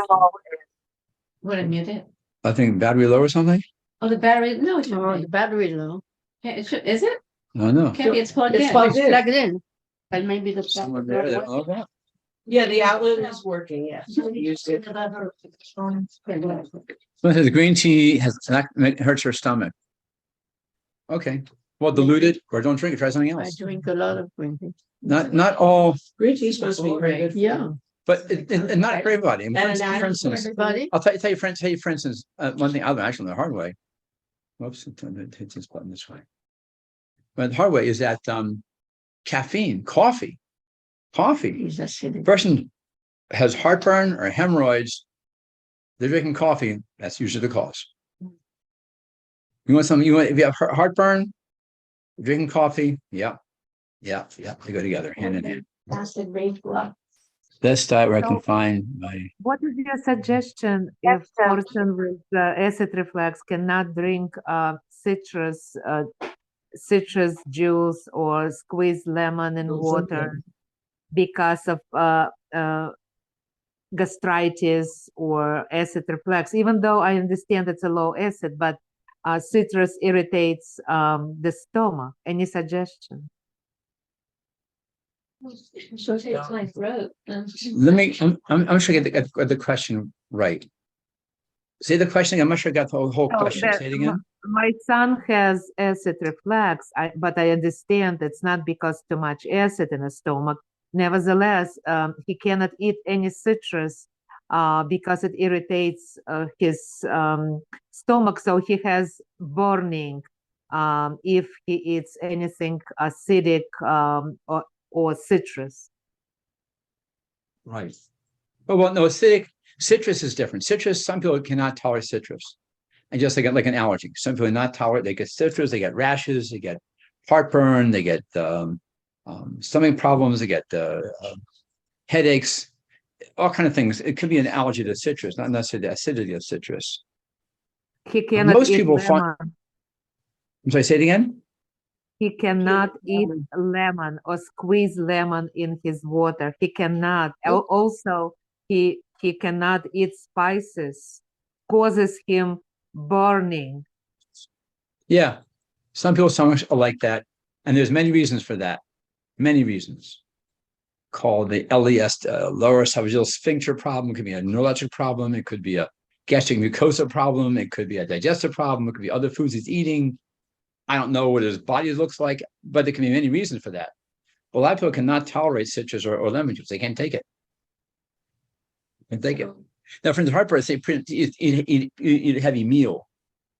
What, I mute it? I think battery low or something? Oh, the battery, no, it Oh, shouldn't the be. battery low. Yeah, it should, is it? No, no. Can't be, it's plugged It's in. plugged in. But maybe the. Someone there, they don't know that. Yeah, the outlet is working, yes. Used it. Someone says green tea hurts her stomach. Okay. Well, dilute it or don't drink it. Try something I else. drink a lot of green tea. Not all, Green tea is supposed to be very good. for you. Yeah. but not for everybody. I mean, And for instance, Everybody? I'll tell you, for instance, one thing I've actually learned the hard way. Whoops, hit this button this way. But the hard way is that caffeine, coffee. It's acidic. Person has heartburn or hemorrhoids, they're drinking coffee. That's usually the cause. You want something? If you have heartburn, drinking coffee. Yeah, they go together, hand in hand. Acid reflux. Best diet where I can So- find my. what is your suggestion if person with acid reflux cannot drink citrus juice or squeeze lemon in water because of gastritis or acid reflux, even though I understand it's a low acid, but citrus irritates the stomach. Any suggestion? So it's my throat. Let me. I'm sure I get the question right. Say the question. I'm not sure I got the whole So question. that Say it again. My son has acid reflux, but I understand it's not because too much acid in his stomach. Nevertheless, he cannot eat any citrus because it irritates his stomach. So he has burning if he eats anything acidic or citrus. Right. Oh, well, no, citrus is different. Citrus, some people cannot tolerate citrus. And just they get like an allergy. Some people not tolerate, they get citrus, they get rashes, they get heartburn, they get stomach problems, they get headaches, all kind of things. It could be an allergy to citrus, not necessarily the acidity of citrus. He cannot Most eat people lemon. I'm sorry, say it again? He cannot eat lemon or squeeze lemon in his water. He cannot. Also, he he cannot eat spices, causes him burning. Yeah. Some people's stomachs are like that. And there's many reasons for that. Many reasons. Called the LES, lower esophageal sphincter problem. It could be a neurologic problem. It could be a gastric mucosa problem. It could be a digestive problem. It could be other foods he's eating. I don't know what his body looks like, but there can be many reasons for that. A lot of people cannot tolerate citrus or lemon juice. They can't take it. They can't take it. Now, for instance, heartburn, say eat a heavy meal,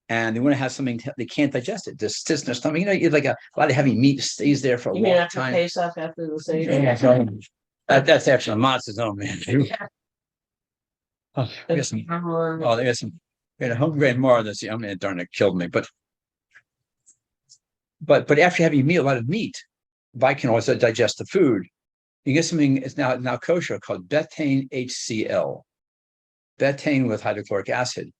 and they want to have something they can't digest it. Just sits in their stomach. You know, like a lot of heavy meat stays there for a You mean long after time. Pesach, after the Seder? Yeah, so that's actually a monster's own, man. Oh, we got some. Oh, they got some. We had a home grade more of this. I mean, darn, it killed me. But after having a lot of meat, body can also digest the food. You get something. It's now kosher called betaine HCl. Betaine with hydrochloric acid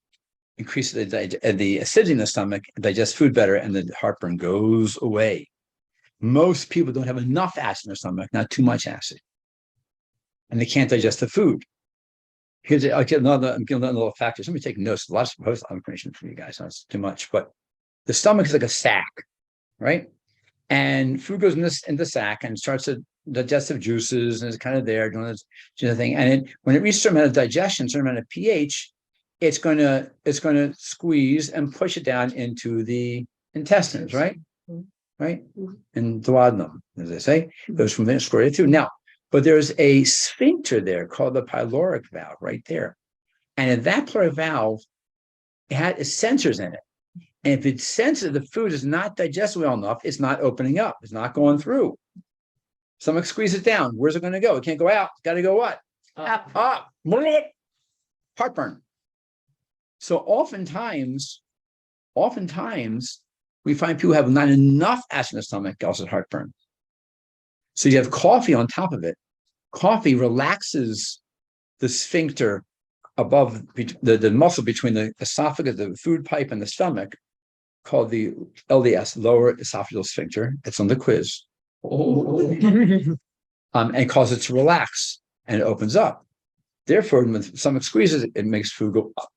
increases the acidity in the stomach, digest food better, and the heartburn goes away. Most people don't have enough acid in their stomach, not too much acid, and they can't digest the food. I'll give another little factor. Somebody take notes. Lots of post information for you guys. That's too much, but the stomach is like a sack, right? And food goes in the sack and starts to digestive juices, and it's kind of there doing this thing. And when it reaches a certain amount of digestion, certain amount of pH, it's going to squeeze and push it down into the intestines, right? Right? And duodenum, as they say, goes from there square through. Now, but there's a sphincter there called the pyloric valve right there. And in that pyloric valve, it has sensors in it. And if it senses the food is not digested well enough, it's not opening up. It's not going through. Stomach squeezes down. Where's it going to go? It can't go out. It's got to go what? Up. Heartburn. So oftentimes, we find people have not enough acid in the stomach, causes heartburn. So you have coffee on top of it. Coffee relaxes the sphincter above the muscle between the esophagus, the food pipe, and the stomach, called the LES, lower esophageal sphincter. It's on the quiz. And causes it to relax, and it opens up. Therefore, when the stomach squeezes, it makes food go up.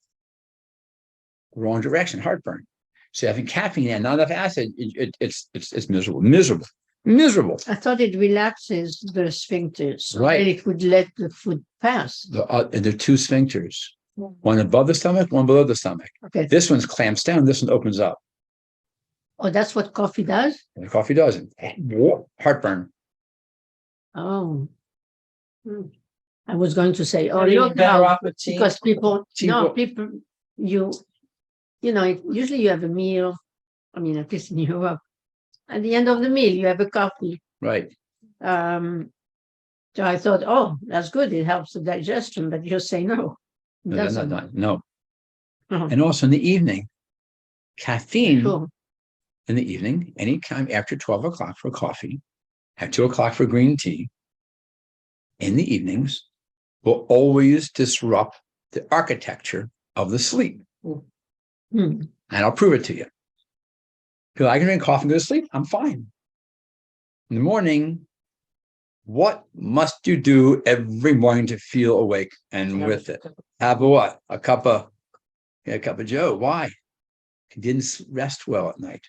Wrong direction, heartburn. So having caffeine and not enough acid, it's miserable. I thought it relaxes the sphincters. Right. And it would let the food pass. There are two sphincters, one above the stomach, one below the stomach. Okay. This one clamps down, this one opens up. Oh, that's what coffee does? And the coffee doesn't. Heartburn. Oh. I was going to say, Are you better off with tea? because people, Tea- usually you have a meal. I mean, at least in Europe, at the end of the meal, you have a coffee. Right. So I thought, oh, that's good. It helps the digestion, but you say no. It doesn't. No. Uh-huh. And also in the evening, caffeine Sure. in the evening, anytime after 12 o'clock for coffee, at 2 o'clock for green tea, in the evenings, will always disrupt the architecture of the sleep. And I'll prove it to you. Because I can drink coffee and go to sleep, I'm fine. In the morning, what must you do every morning to feel awake and with it? Have a what? A cup of Joe. Why? You didn't rest well at night.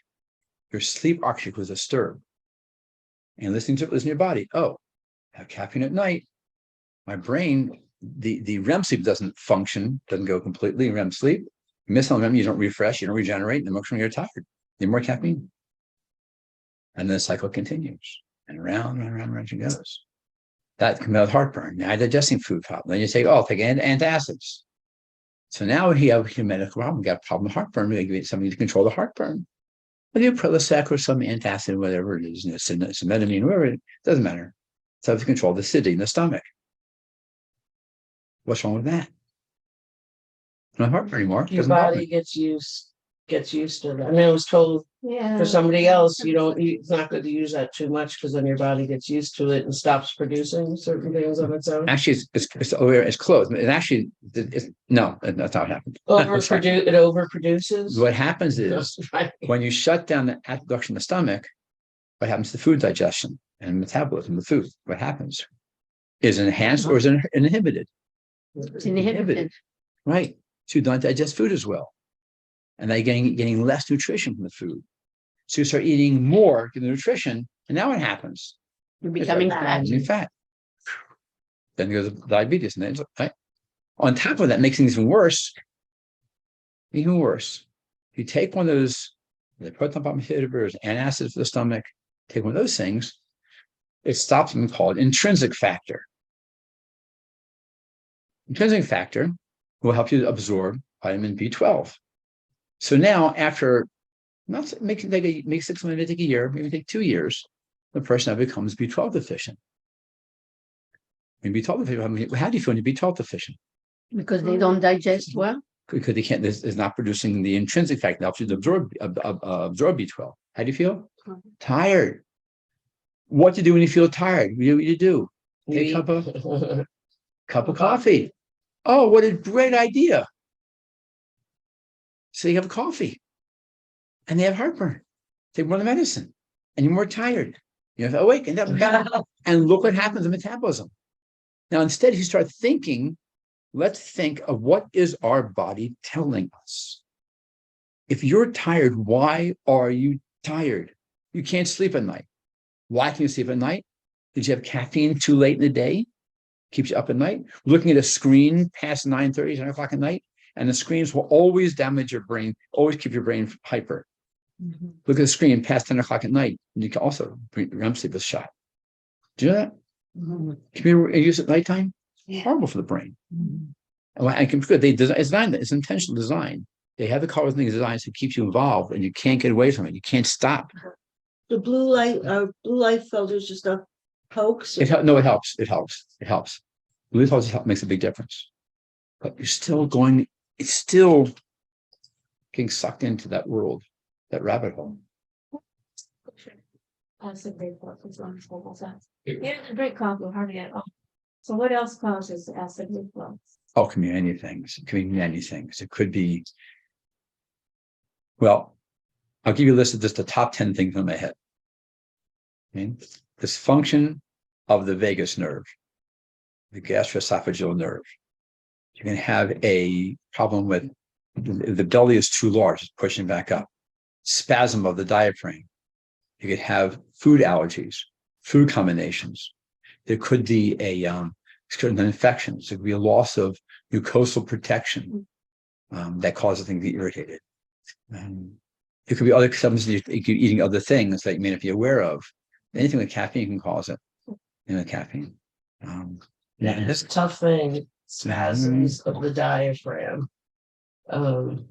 Your sleep architecture was disturbed. And listen to your body. Oh, have caffeine at night. My brain, the REM sleep doesn't function, doesn't go completely. REM sleep. You miss on REM, you don't refresh, you don't regenerate, and emotionally you're tired. Need more caffeine. And then the cycle continues. And round she goes. That can cause heartburn. Now digesting food problem. Then you say, oh, take antacids. So now we have a medical problem. We got a problem with heartburn. We give something to control the heartburn. Whether you Prilosec or some antacid, whatever it is, cinnamon, whatever, it doesn't matter. It's how to control the acidity in the stomach. What's wrong with that? Not heartburn anymore. Your body gets used to that. I mean, I was told for somebody else, it's not good to use that too much because then your body gets used to it and stops producing certain things on its own. Actually, it's closed. And actually, no, that's not what happened. It overproduces. What happens is when you shut down the acid production in the stomach, what happens to food digestion and metabolism of the food? What happens? Is it enhanced or is it inhibited? It's inhibited. Right. So you don't digest food as well. And they're getting less nutrition from the food. So you start eating more, get the nutrition, and now what happens? You're becoming fat. Becoming fat. Then goes diabetes, and then right? On top of that, makes things even worse. Even worse. You take one of those, the proton pump inhibitors, antacids for the stomach, take one of those things, it stops something called intrinsic factor. Intrinsic factor will help you absorb vitamin B12. So now, after not make 6 months, maybe take a year, maybe take 2 years, the person now becomes B12 deficient. And B12 deficient, how do you feel when you're B12 deficient? Because they don't digest well. Because they can't, this is not producing the intrinsic factor that helps you to absorb B12. How do you feel? Tired. What to do when you feel tired? What do you do? Take a cup of coffee. Oh, what a great idea. So you have coffee and they have heartburn. Take one of the medicine and you're more tired. You have awake and look what happens in metabolism. Now, instead, if you start thinking, let's think of what is our body telling us. If you're tired, why are you tired? You can't sleep at night. Why can't you sleep at night? Did you have caffeine too late in the day? Keeps you up at night. Looking at a screen past 9:30, 10 o'clock at night, and the screens will always damage your brain, always keep your brain hyper. Look at the screen past 10 o'clock at night, and you can also bring REM sleep is shot. Do you know that? Computer use at nighttime? Horrible for the brain. I can they design that. It's intentional design. They have the colors and things designed so it keeps you involved, and you can't get away from it. You can't stop. The blue light filters just a hoax. No, it helps. It helps. Blue filters makes a big difference. But you're still going. It's still getting sucked into that world, that rabbit hole. Acid reflux is on Yeah, drink coffee hardly at all. So what else causes acid reflux? Oh, it can be many things. It can be many things. It could be. Well, I'll give you a list of just the top 10 things in my head. Okay. Dysfunction of the vagus nerve, the gastroesophageal nerve. You can have a problem with the belly is too large, it's pushing back up. Spasm of the diaphragm. You could have food allergies, food combinations. There could be certain infections. There could be a loss of mucosal protection that causes things to be irritated. It could be other substances you could be eating other things that you may not be aware of. Anything with caffeine can cause it. Caffeine. Yeah, it's a tough thing. Spasms of the diaphragm in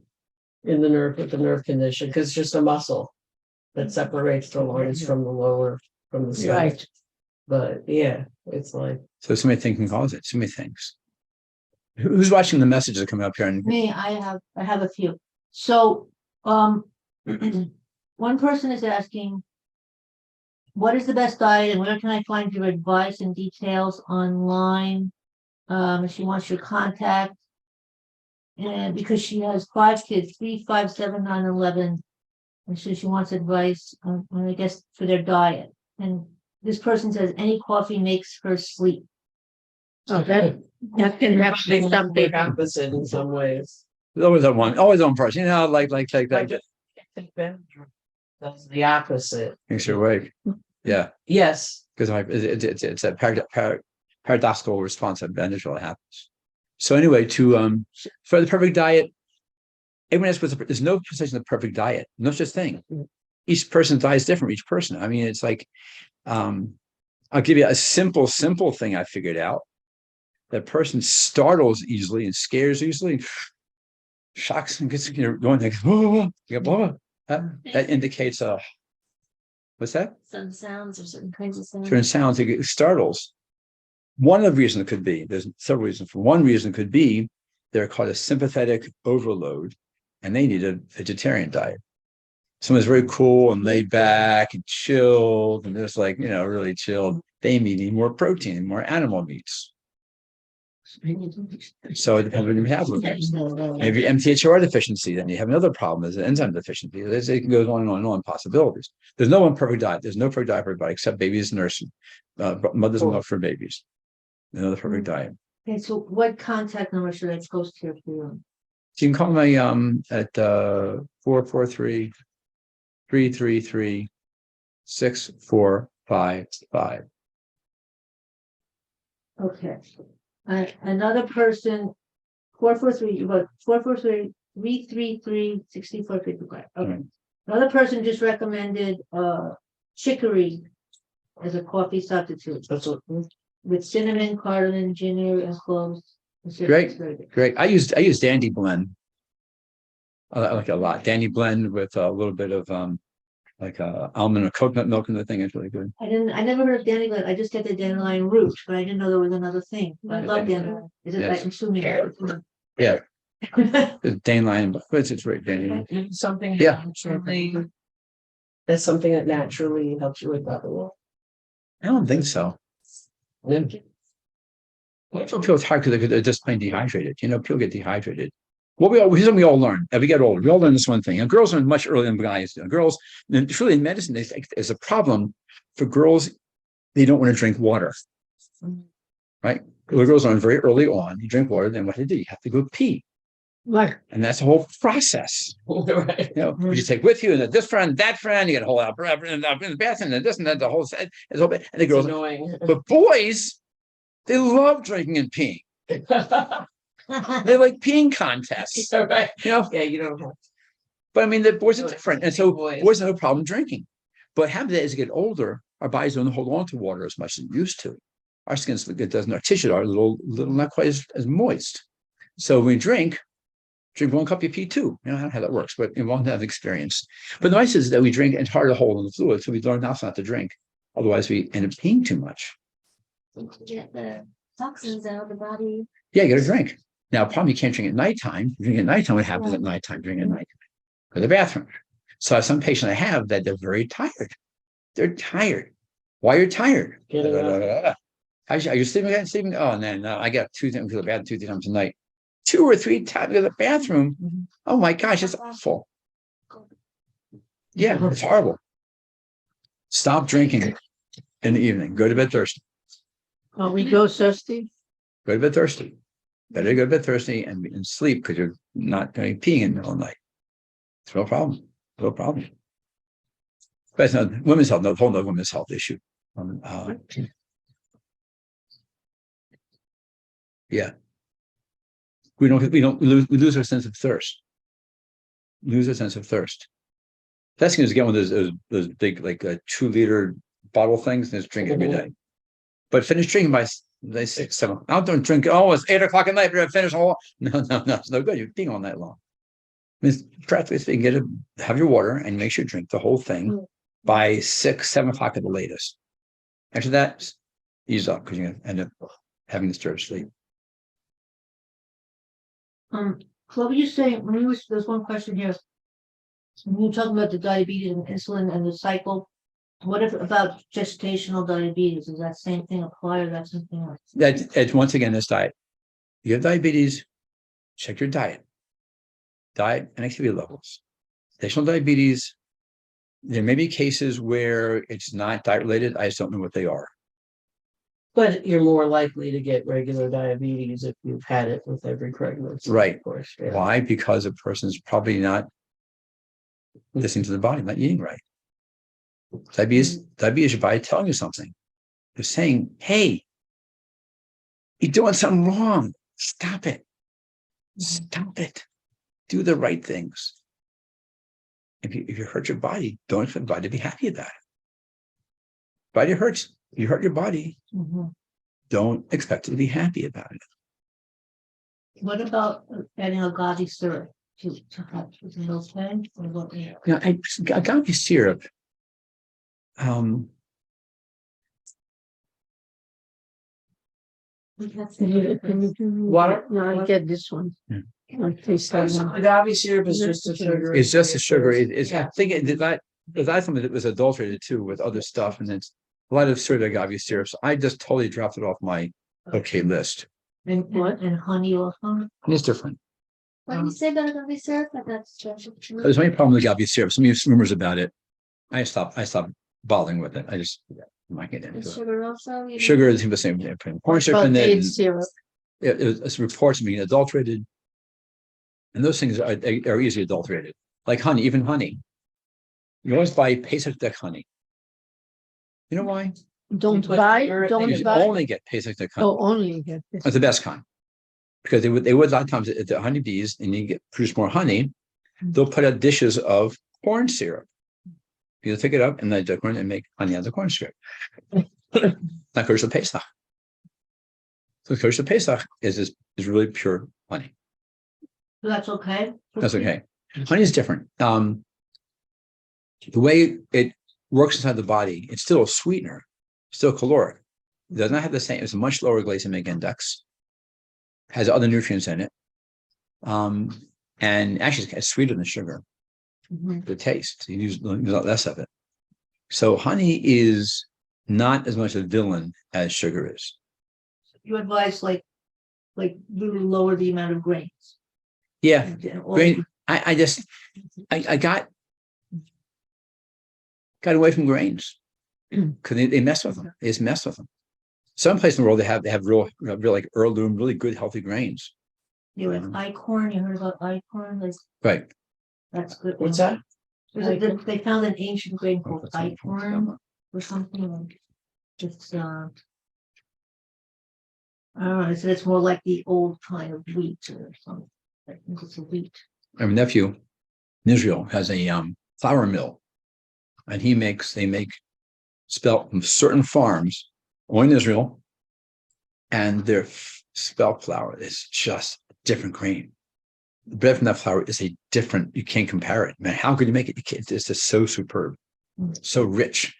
the nerve with the nerve condition, because it's just a muscle that separates the lungs from the stomach. Right. But yeah, it's like So many things can cause it. So many things. Who's watching the messages that come up here? Me, I have a few. So, one person is asking, what is the best diet and where can I find your advice and details online? She wants your contact. And because she has 5 kids, 3, 5, 7, 9, 11. And so she wants advice, I guess, for their diet. And this person says any coffee makes her sleep. Oh, that can happen to some the people. opposite in some ways. Always on person. Like That's the opposite. makes you awake. Yeah. Yes. Because it's a paradoxical response that eventually happens. So anyway, for the perfect diet, everyone else there's no precision of the perfect diet. No such thing. Each person's diet is different for each person. I mean, it's like, I'll give you a simple thing I figured out. That person startles easily and scares easily, shocks and gets going. That indicates what's that? Some sounds or certain kinds of sounds. Certain sounds, it startles. One of the reasons it could be, there's several reasons. For one reason could be they're called a sympathetic overload, and they need a vegetarian diet. Someone's very cool and laid back and chilled, and just really chilled. They need more protein and more animal meats. So it depends on your metabolism. Maybe MTHFR deficiency, then you have another problem. There's an enzyme deficiency. It can go on and on possibilities. There's no one perfect diet. There's no perfect diet for everybody except babies nursing, mothers and milk for babies. Another perfect diet. Okay, so what contact number should I post here for you? You can call me at 443-333-6455. Okay. Another person, 443, you got 443-333-6455. Okay. Right. Another person just recommended chicory as a coffee substitute That's what. with cinnamon, cardamom, ginger, and cloves. It's Great. very good. Great. I use Dandy Blend. I like it a lot. Dandy Blend with a little bit of like almond or coconut milk in the thing. It's really good. I never heard of dandelion. I just get the dandelion root, but I didn't know there was another thing. I love Okay. dandelion. Is it Yes. like consuming? Yeah, it's dandelion, but it's right, dandelion. Something Yeah. naturally. That's something that naturally helps you with bubble. I don't think so. Yeah. Well, some people tired because they're just plain dehydrated. You know, people get dehydrated. Here's something we all learn as we get older. We all learn this one thing. And girls learn much earlier than guys do. Girls, and it's really in medicine, they think there's a problem for girls. They don't want to drink water, right? The girls learn very early on. You drink water, then what do? You have to go pee. Right. And that's a whole process. Right. You know, you take with you, and then this friend, that friend, you get a whole out in the bathroom, and this and that, the whole set. And the It's girls, annoying. but boys, they love drinking and peeing. They like peeing contests. Right. You know, Yeah, you don't have. but I mean, the boys are No, different, and it's so boys. boys have no problem drinking. But having that as we get older, our bodies don't hold on to water as much as it used to. Our skin's it doesn't. Our tissues are a little not quite as moist. So when we drink 1 cup, you pee 2. You know, I don't know how that works, but you won't have experience. But the nice is that we drink and it's hard to hold on the fluid, so we learn not to drink. Otherwise, we end up peeing too much. Get the toxins out of the body. Yeah, you got to drink. Now, problem you can't drink at nighttime. You drink at nighttime. What happens at nighttime? Drink at night. Go to the bathroom. So I have some patient I have that they're very tired. They're tired. Why you're tired? Get it out. Are you sleeping again? Sleeping? Oh, no, I got 2 times to the bathroom 2 times a night. 2 or 3 times to the bathroom. Oh my gosh, it's awful. Yeah, it's horrible. Stop drinking in the evening. Go to bed thirsty. Oh, we go thirsty. Go to bed thirsty. Better go to bed thirsty and sleep because you're not going to peeing in the middle of the night. It's no problem. No problem. But it's not women's health, no whole no women's health issue. Yeah. We lose our sense of thirst. Lose our sense of thirst. Best thing is get one of those big, like 2-liter bottle things and just drink every day. But finish drinking by 6, 7. I don't drink. Oh, it's 8 o'clock at night. But I finish all. No, it's no good. You're being all night long. I mean, practically speaking, have your water and make sure you drink the whole thing by 6, 7 o'clock at the latest. After that, ease up because you're going to end up having disturbed sleep. What were you saying? There's one question here. When you were talking about the diabetes and insulin and the cycle, what about gestational diabetes? Does that same thing apply or that's something else? It's once again this diet. You have diabetes, check your diet and activity levels. Gestational diabetes, there may be cases where it's not diet related. I just don't know what they are. But you're more likely to get regular diabetes if you've had it with every pregnancy. Right. Of course. Yeah. Why? Because a person's probably not listening to the body, not eating right. Diabetes, your body telling you something. They're saying, hey, you're doing something wrong. Stop it. Stop it. Do the right things. If you hurt your body, don't expect the body to be happy about it. Body hurts. You hurt your body. Don't expect it to be happy about it. What about adding agave syrup to help? Is it okay? Or what? Yeah, agave syrup. Water? No, I get this one. Yeah. I taste that one. Agave syrup is just a sugar. It's just a sugar. It's Yeah. I think that's something that was adulterated too with other stuff, and it's a lot of sort of agave syrup. So I just totally dropped it off my okay list. And What? and honey also? And it's different. What do you say about agave syrup? That's There's any problem with agave syrup. Some rumors about it. I stopped bottling with it. I just I'm not getting And into it. sugar also. Sugar is the same thing. Putting corn syrup Well, in it. date and syrup. it's reports of being adulterated. And those things are easily adulterated. Like honey, even honey. You always buy Pesach deck honey. You know why? Don't put buy, sugar in don't You buy. only get Pesach deck honey. Oh, only get this. That's the best kind. Because they would a lot of times at the honeybees and you produce more honey, they'll put out dishes of corn syrup. You'll take it up and they corn and make honey out of the corn syrup. Not kosher Pesach. So kosher Pesach is really pure honey. So that's okay? That's okay. Honey is different. The way it works inside the body, it's still a sweetener, still caloric. It does not have the same, it's a much lower glycemic index, has other nutrients in it. And actually it's sweeter than sugar. The taste, you use a lot less of it. So honey is not as much a villain as sugar is. You advise like really lower the amount of grains. Yeah, Or- grain. I got away from grains because they mess with them. They just mess with them. Some places in the world they have real like heirloom, really good healthy grains. You have icorn, you heard about icorn, Right. that's good. What's that? They found an ancient grain called icorn or something. It's I don't know, it's more like the old kind of wheat or something. I think it's a wheat. My nephew in Israel has a flour mill, and they make spelt from certain farms only in Israel, and their spelt flour is just a different grain. The bread from that flour is you can't compare it. Man, how could you make it? It's just so superb, so rich,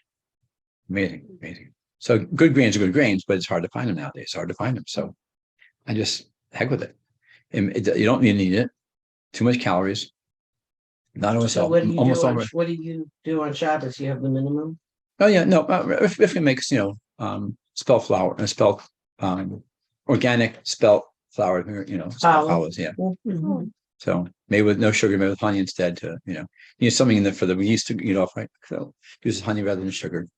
amazing. So good grains are good grains, but it's hard to find them nowadays. It's hard to find them. So I just heck with it. You don't really need it. Too much calories. Not always So healthy. Almost all. what do you do on Shabbos? You have the minimum? Oh yeah, no. If it makes spelt flour and spelt organic spelt flour, spelt flours, yeah. Mhm. So maybe with no sugar, maybe with honey instead. To something in there for the we used to right. So use honey rather than sugar.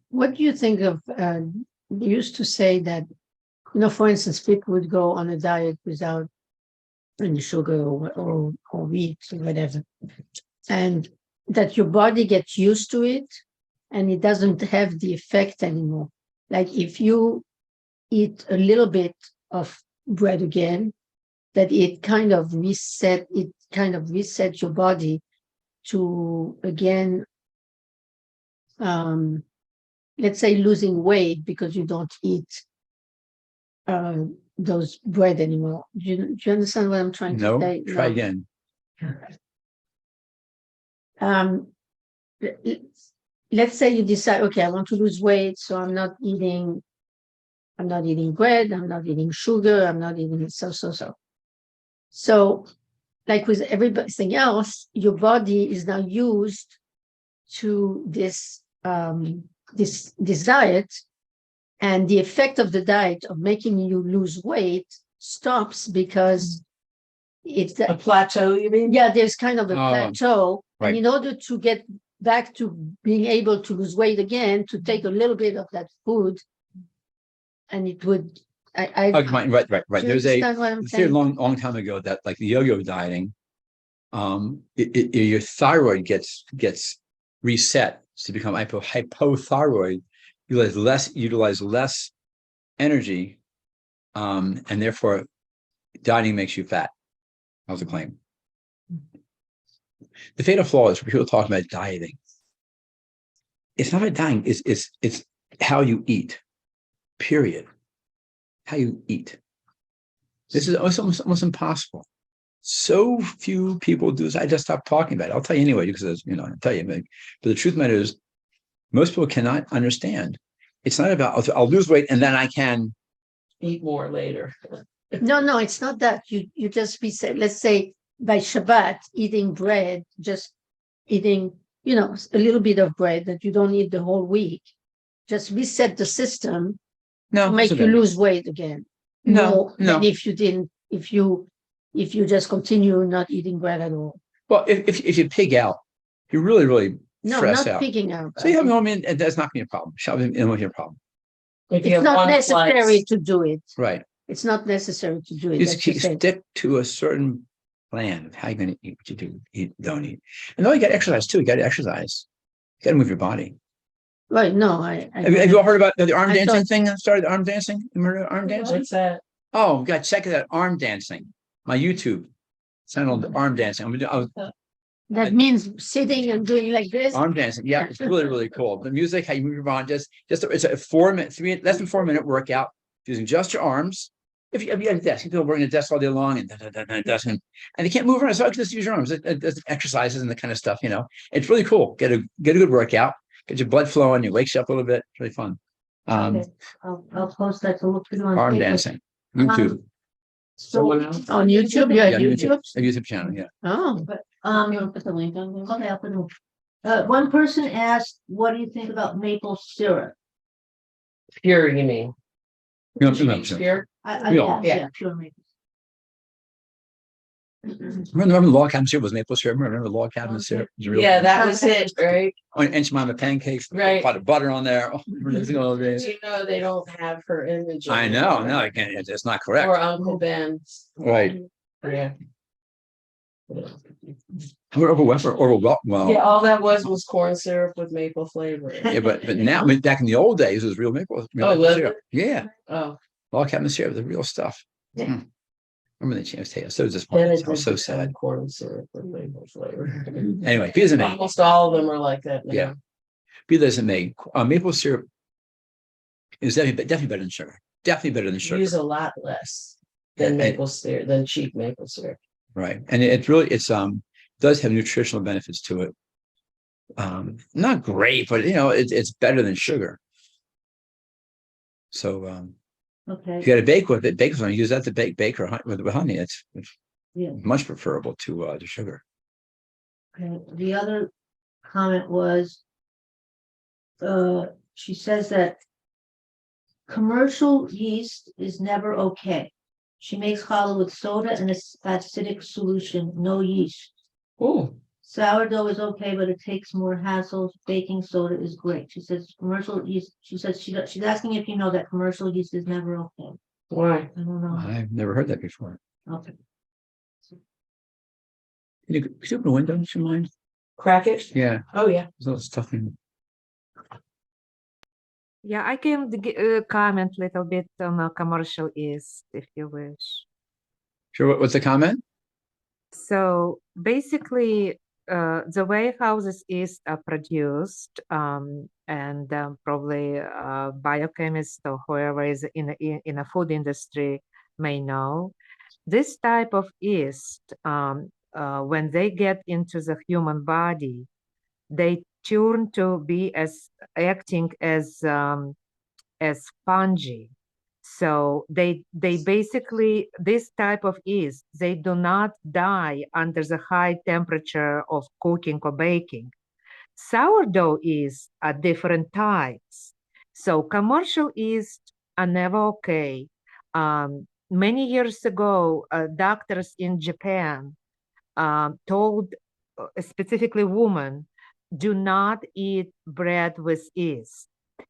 What do you think of, they used to say that, for instance, people would go on a diet without any sugar or wheat or whatever, and that your body gets used to it and it doesn't have the effect anymore. Like if you eat a little bit of bread again, that it kind of resets your body to again, let's say losing weight because you don't eat those bread anymore. Do you understand what I'm trying to say? Try again. Let's say you decide, okay, I want to lose weight, so I'm not eating bread, I'm not eating sugar, I'm not eating so. So, like with everything else, your body is now used to this diet, and the effect of the diet of making you lose weight stops because it's A plateau, you mean? yeah, there's kind of a plateau. right. And in order to get back to being able to lose weight again, to take a little bit of that food, and it would. Right. There's a saying? long time ago that like the yo-yo dieting, your thyroid gets reset to become hypothyroid, utilize less energy, and therefore dieting makes you fat. That was a claim. The fatal flaw is when people talk about dieting. It's not about dieting, it's how you eat, period. How you eat. This is almost impossible. So few people do this. I just stopped talking about it. I'll tell you anyway, because I'll tell you. But the truth matter is, most people cannot understand. It's not about I'll lose weight and then I can Eat more later. No, it's not that. You just let's say by Shabbat eating bread, just eating, a little bit of bread that you don't eat the whole week, just reset the system to make you lose weight again. No. Than if you just continue not eating bread at all. Well, if you pig out, you really No, stress not out. pigging out. So you have no, and that's not going to be a problem. Shopping won't be a problem. If you It's have not one necessary slice, to do it. Right. It's not necessary to do it. You That's just just saying. stick to a certain plan of how you're going to eat what you do, eat, don't eat. And then you got to exercise too. You got to exercise. You got to move your body. Right, no, Have you all heard about the arm I dancing thought- thing? I started arm dancing. Remember the arm dancing? what's that? Oh, God, check it out. Arm dancing. My YouTube channel, arm dancing. I was That means sitting and doing like this. arm dancing. Yeah, it's really, really cool. The music, how you move your body, just it's a 4 minute, less than 4 minute workout using just your arms. If you have a desk, people working at a desk all day long and they can't move around, so I can just use your arms. It exercises and the kind of stuff, you know. It's really cool. Get a good workout, get your blood flowing, it wakes you up a little bit. It's really fun. Okay, I'll post that to look through on Arm Facebook. dancing. YouTube. So, Someone else? On YouTube, you Yeah, have YouTube? A YouTube channel, yeah. Oh, You want to put the link on there? okay, I'll put it. One person asked, what do you think about maple syrup? Pure, you mean? You know, Pure? Yeah. Yeah, pure maple. remember the log cabin syrup was maple syrup? Remember the log cabin syrup? It was real Yeah, good. that was it, right? On inch mama pancakes, Right. pot of butter on there. Oh, remember those old days? You know, they don't have her image. I know, anymore. no, I can't. It's not correct. Or Uncle Ben's. Right. Yeah. We're overwhelmed. Well, Yeah, all that was corn syrup with maple flavor. yeah, but now, I mean, back in the old days, it was real maple was syrup. Yeah, Oh, log cabin syrup, the real stuff. Yeah. Hmm. Remember the chance taste? So then disappointed. it I was so did become sad. corn syrup with maple flavor. Anyway, be as it may, Almost all of them are like that now. Yeah. be that as it may, maple syrup is definitely better than sugar. Definitely better than sugar. Use a lot less than And- maple syrup, than cheap maple syrup. Right. And it really, does have nutritional benefits to it. Not great, but it's better than sugar. So Okay. if you got to bake with it, use that to bake or with honey. It's Yeah. much preferable to sugar. Okay, the other comment was, she says that commercial yeast is never okay. She makes challah with soda and acidic solution, no yeast. Oh, Sourdough is okay, but it takes more hassle. Baking soda is great. She says commercial yeast, she says she's asking if you know that commercial yeast is never okay. why? I don't know. I've never heard that before. Okay. Could you open a window, do you mind? Crack it? Yeah, Oh, yeah. there's a little stuff in. Yeah, I can comment a little bit on a commercial yeast if you wish. Sure. What's the comment? So basically, the way how this yeast are produced, and probably biochemist or whoever is in a food industry may know, this type of yeast, when they get into the human body, they turn to be acting as fungi. So they basically, this type of yeast, they do not die under the high temperature of cooking or baking. Sourdough yeast are different types. So commercial yeast are never okay. Many years ago, doctors in Japan told specifically women, do not eat bread with yeast.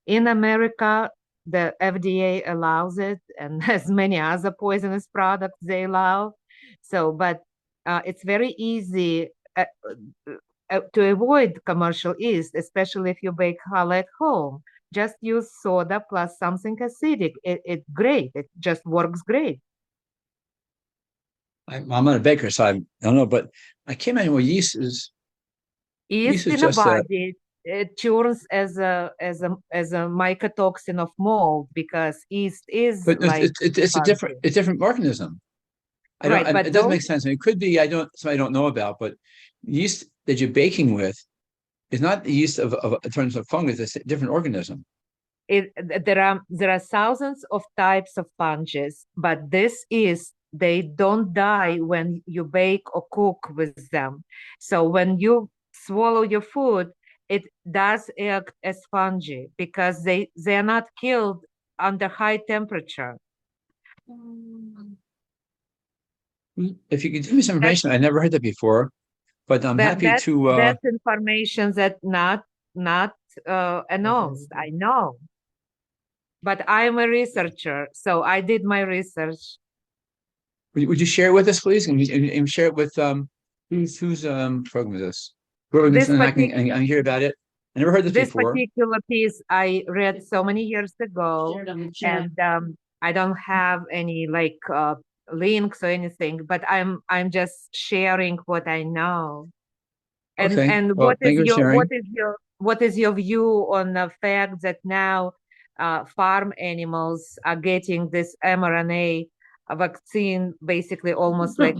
In America, the FDA allows it, and as many other poisonous products they allow. So, but it's very easy to avoid commercial yeast, especially if you bake challah at home. Just use soda plus something acidic. It's great. It just works great. I'm not a baker, so I don't know, but I can't imagine what yeast is. Yeast is in just a a- body, it turns as a mycotoxin of mold, because yeast is But like it's a different organism. Right, but it doesn't make those- sense. I mean, it could be something I don't know about, but yeast that you're baking with is not the yeast of in terms of fungus. It's a different organism. there are thousands of types of fungi, but this is, they don't die when you bake or cook with them. So when you swallow your food, it does act as fungi because they are not killed under high temperature. If you could give me some information, I never heard that before, but I'm happy to. That's information that not announced. I know. but I'm a researcher, so I did my research. Would you share it with us, please, and share it with whose program is this? Whoever This and I can hear about it. I never heard this This before. particular piece I read so many years ago, Shared on the chat. and I don't have any like links or anything, but I'm just sharing what I know. Okay. And Well, thank you for sharing. what is your view on the fact that now farm animals are getting this mRNA vaccine basically almost like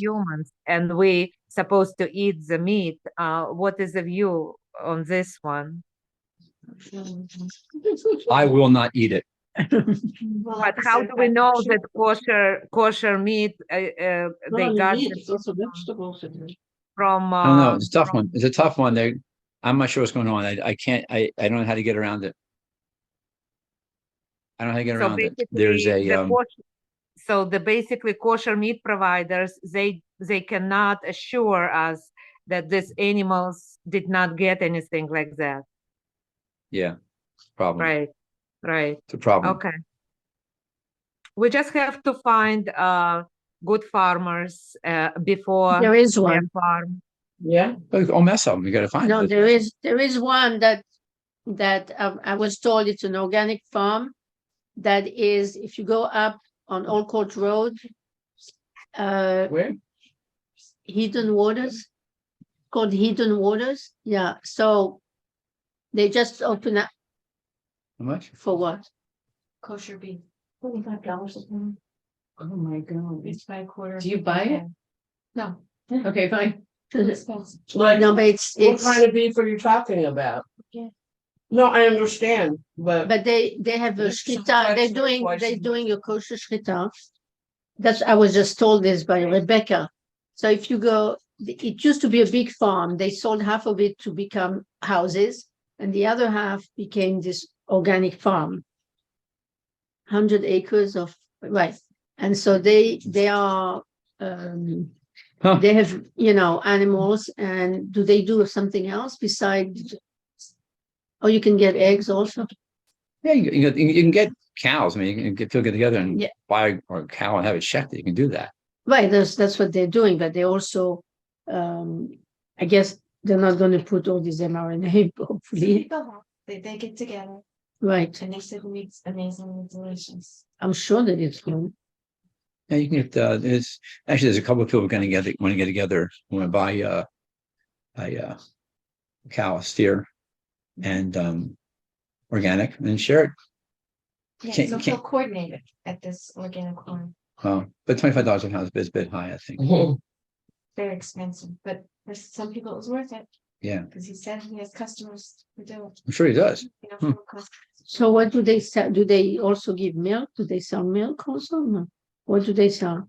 humans, and we supposed to eat the meat? What is the view on this one? I will not eat it. But how do we know that kosher meat they got it It's also vegetables in there. from? I don't know. It's a tough one. It's a tough one. I'm not sure what's going on. I can't. I don't know how to get around it. I don't know how to get So around it. basically, There's the basically kosher meat providers, they cannot assure us that these animals did not get anything like that. yeah, problem. Right. It's a problem. Okay. We just have to find good farmers before There is their one. farm. Yeah, Oh, mess up. You got to find No, it. there is one that I was told it's an organic farm that is, if you go up on Old Court Road, where? Hidden Waters, called Hidden Waters. Yeah, so they just open up How much? for what? Kosher beef. $45 a pound. Oh my God. It's by a quarter. Do you buy it? No. Okay, fine. It's expensive. Like, No, but what kind of beef are you talking about? Yeah. No, I understand, but but they have a It's shchita. twice They're a doing a kosher shchita. That's I was just told this by Rebecca. So if you go, it used to be a big farm. They sold half of it to become houses, and the other half became this organic farm. 100 acres of right, and so they are. Huh. They have animals, and do they do something else besides? Oh, you can get eggs also. Yeah, you can get cows. I mean, you can get together and Yeah. buy a cow and have it checked. You can do that. Right, that's what they're doing, but they also, I guess they're not going to put all these mRNA, hopefully. They get together Right, and they said meat's amazingly delicious. I'm sure that it's good. Yeah, you can get. There's a couple of people want to get together. Want to buy a cow, a steer, and organic, and share it. Yeah, Can't- so can't- they'll coordinate it at this organic farm. But $25 a pound is a bit high, I think. Very expensive, but for some people it was worth it. Yeah. Because he said he has customers who do it. I'm sure he does. Full customers. So what do they sell? Do they also give milk? Do they sell milk also? No. What do they sell?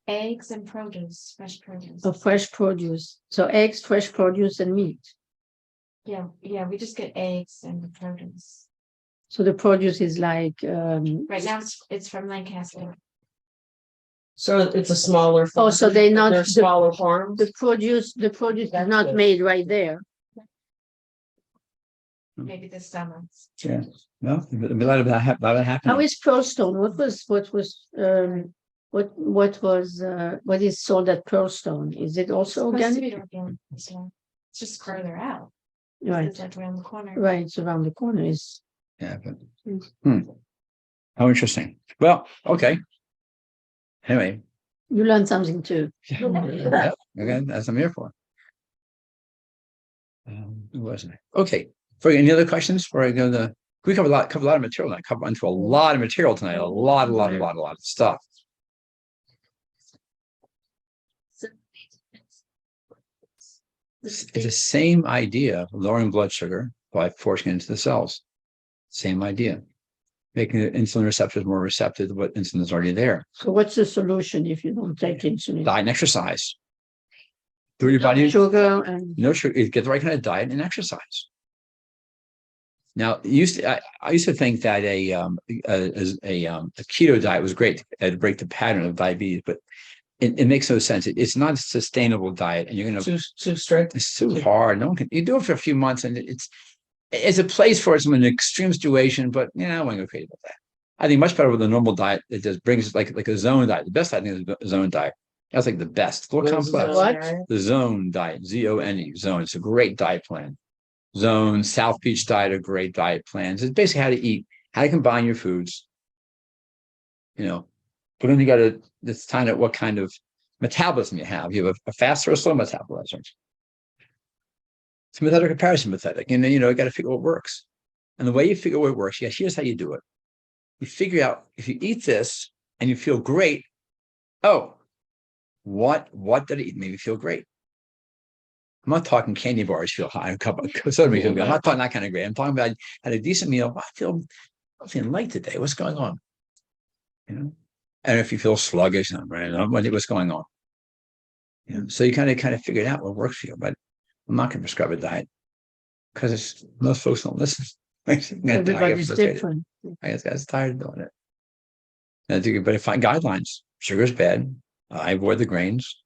Eggs and produce, fresh produce. Oh, fresh produce. So eggs, fresh produce, and meat. Yeah, we just get eggs and the produce. So the produce is like, Right now it's from Lancaster. so it's a smaller. Oh, so they're not- They're smaller farms. the produce is That's not good. made right there. Maybe this summer. Yeah. No, a lot of that happening. How is Pearlstone? What is sold at Pearlstone? Is it also Supposed to be organic? organic, so it's just further out. Right, It's like around the corner. right, it's around the corner. Is Yeah, but how interesting. Well, okay. Anyway, you learn something too. yeah, okay, that's what I'm here for. Who wasn't I? Okay. For any other questions before I go to we cover a lot of material tonight. Cover into a lot of material tonight. A lot of stuff. It's the same idea of lowering blood sugar by forcing it into the cells. Same idea. Making the insulin receptors more receptive to what insulin is already there. So what's the solution if you don't take insulin? Diet and exercise. Do your body Sugar and no sugar. Get the right kind of diet and exercise. Now, I used to think that a keto diet was great to break the pattern of diabetes, but it makes no sense. It's not a sustainable diet, and you're going to Too strict. it's too hard. No one can. You do it for a few months, and it's a place for some an extreme situation, but I wouldn't go crazy about that. I think much better with a normal diet that just brings like a zone diet. The best I think is a zone diet. That's like the best. It's a little complex. What? The zone diet, ZONE, zone. It's a great diet plan. Zone, South Beach diet are great diet plans. It's basically how to eat, how to combine your foods. But then you got to find out what kind of metabolism you have. You have a fast or a slow metabolism. Sympathetic or parasympathetic. You got to figure out what works. And the way you figure out what works, here's how you do it. You figure out if you eat this and you feel great, what did I eat? Made me feel great. I'm not talking candy bars feel high, a cup of soda feel good. I'm not talking that kind of great. I'm talking about had a decent meal. I'm feeling light today. What's going on? And if you feel sluggish, what's going on? So you kind of figure out what works for you. But I'm not going to prescribe a diet because most folks don't listen. Everybody's different. I guess tired of doing it. And you better find guidelines. Sugar's bad. I avoid the grains.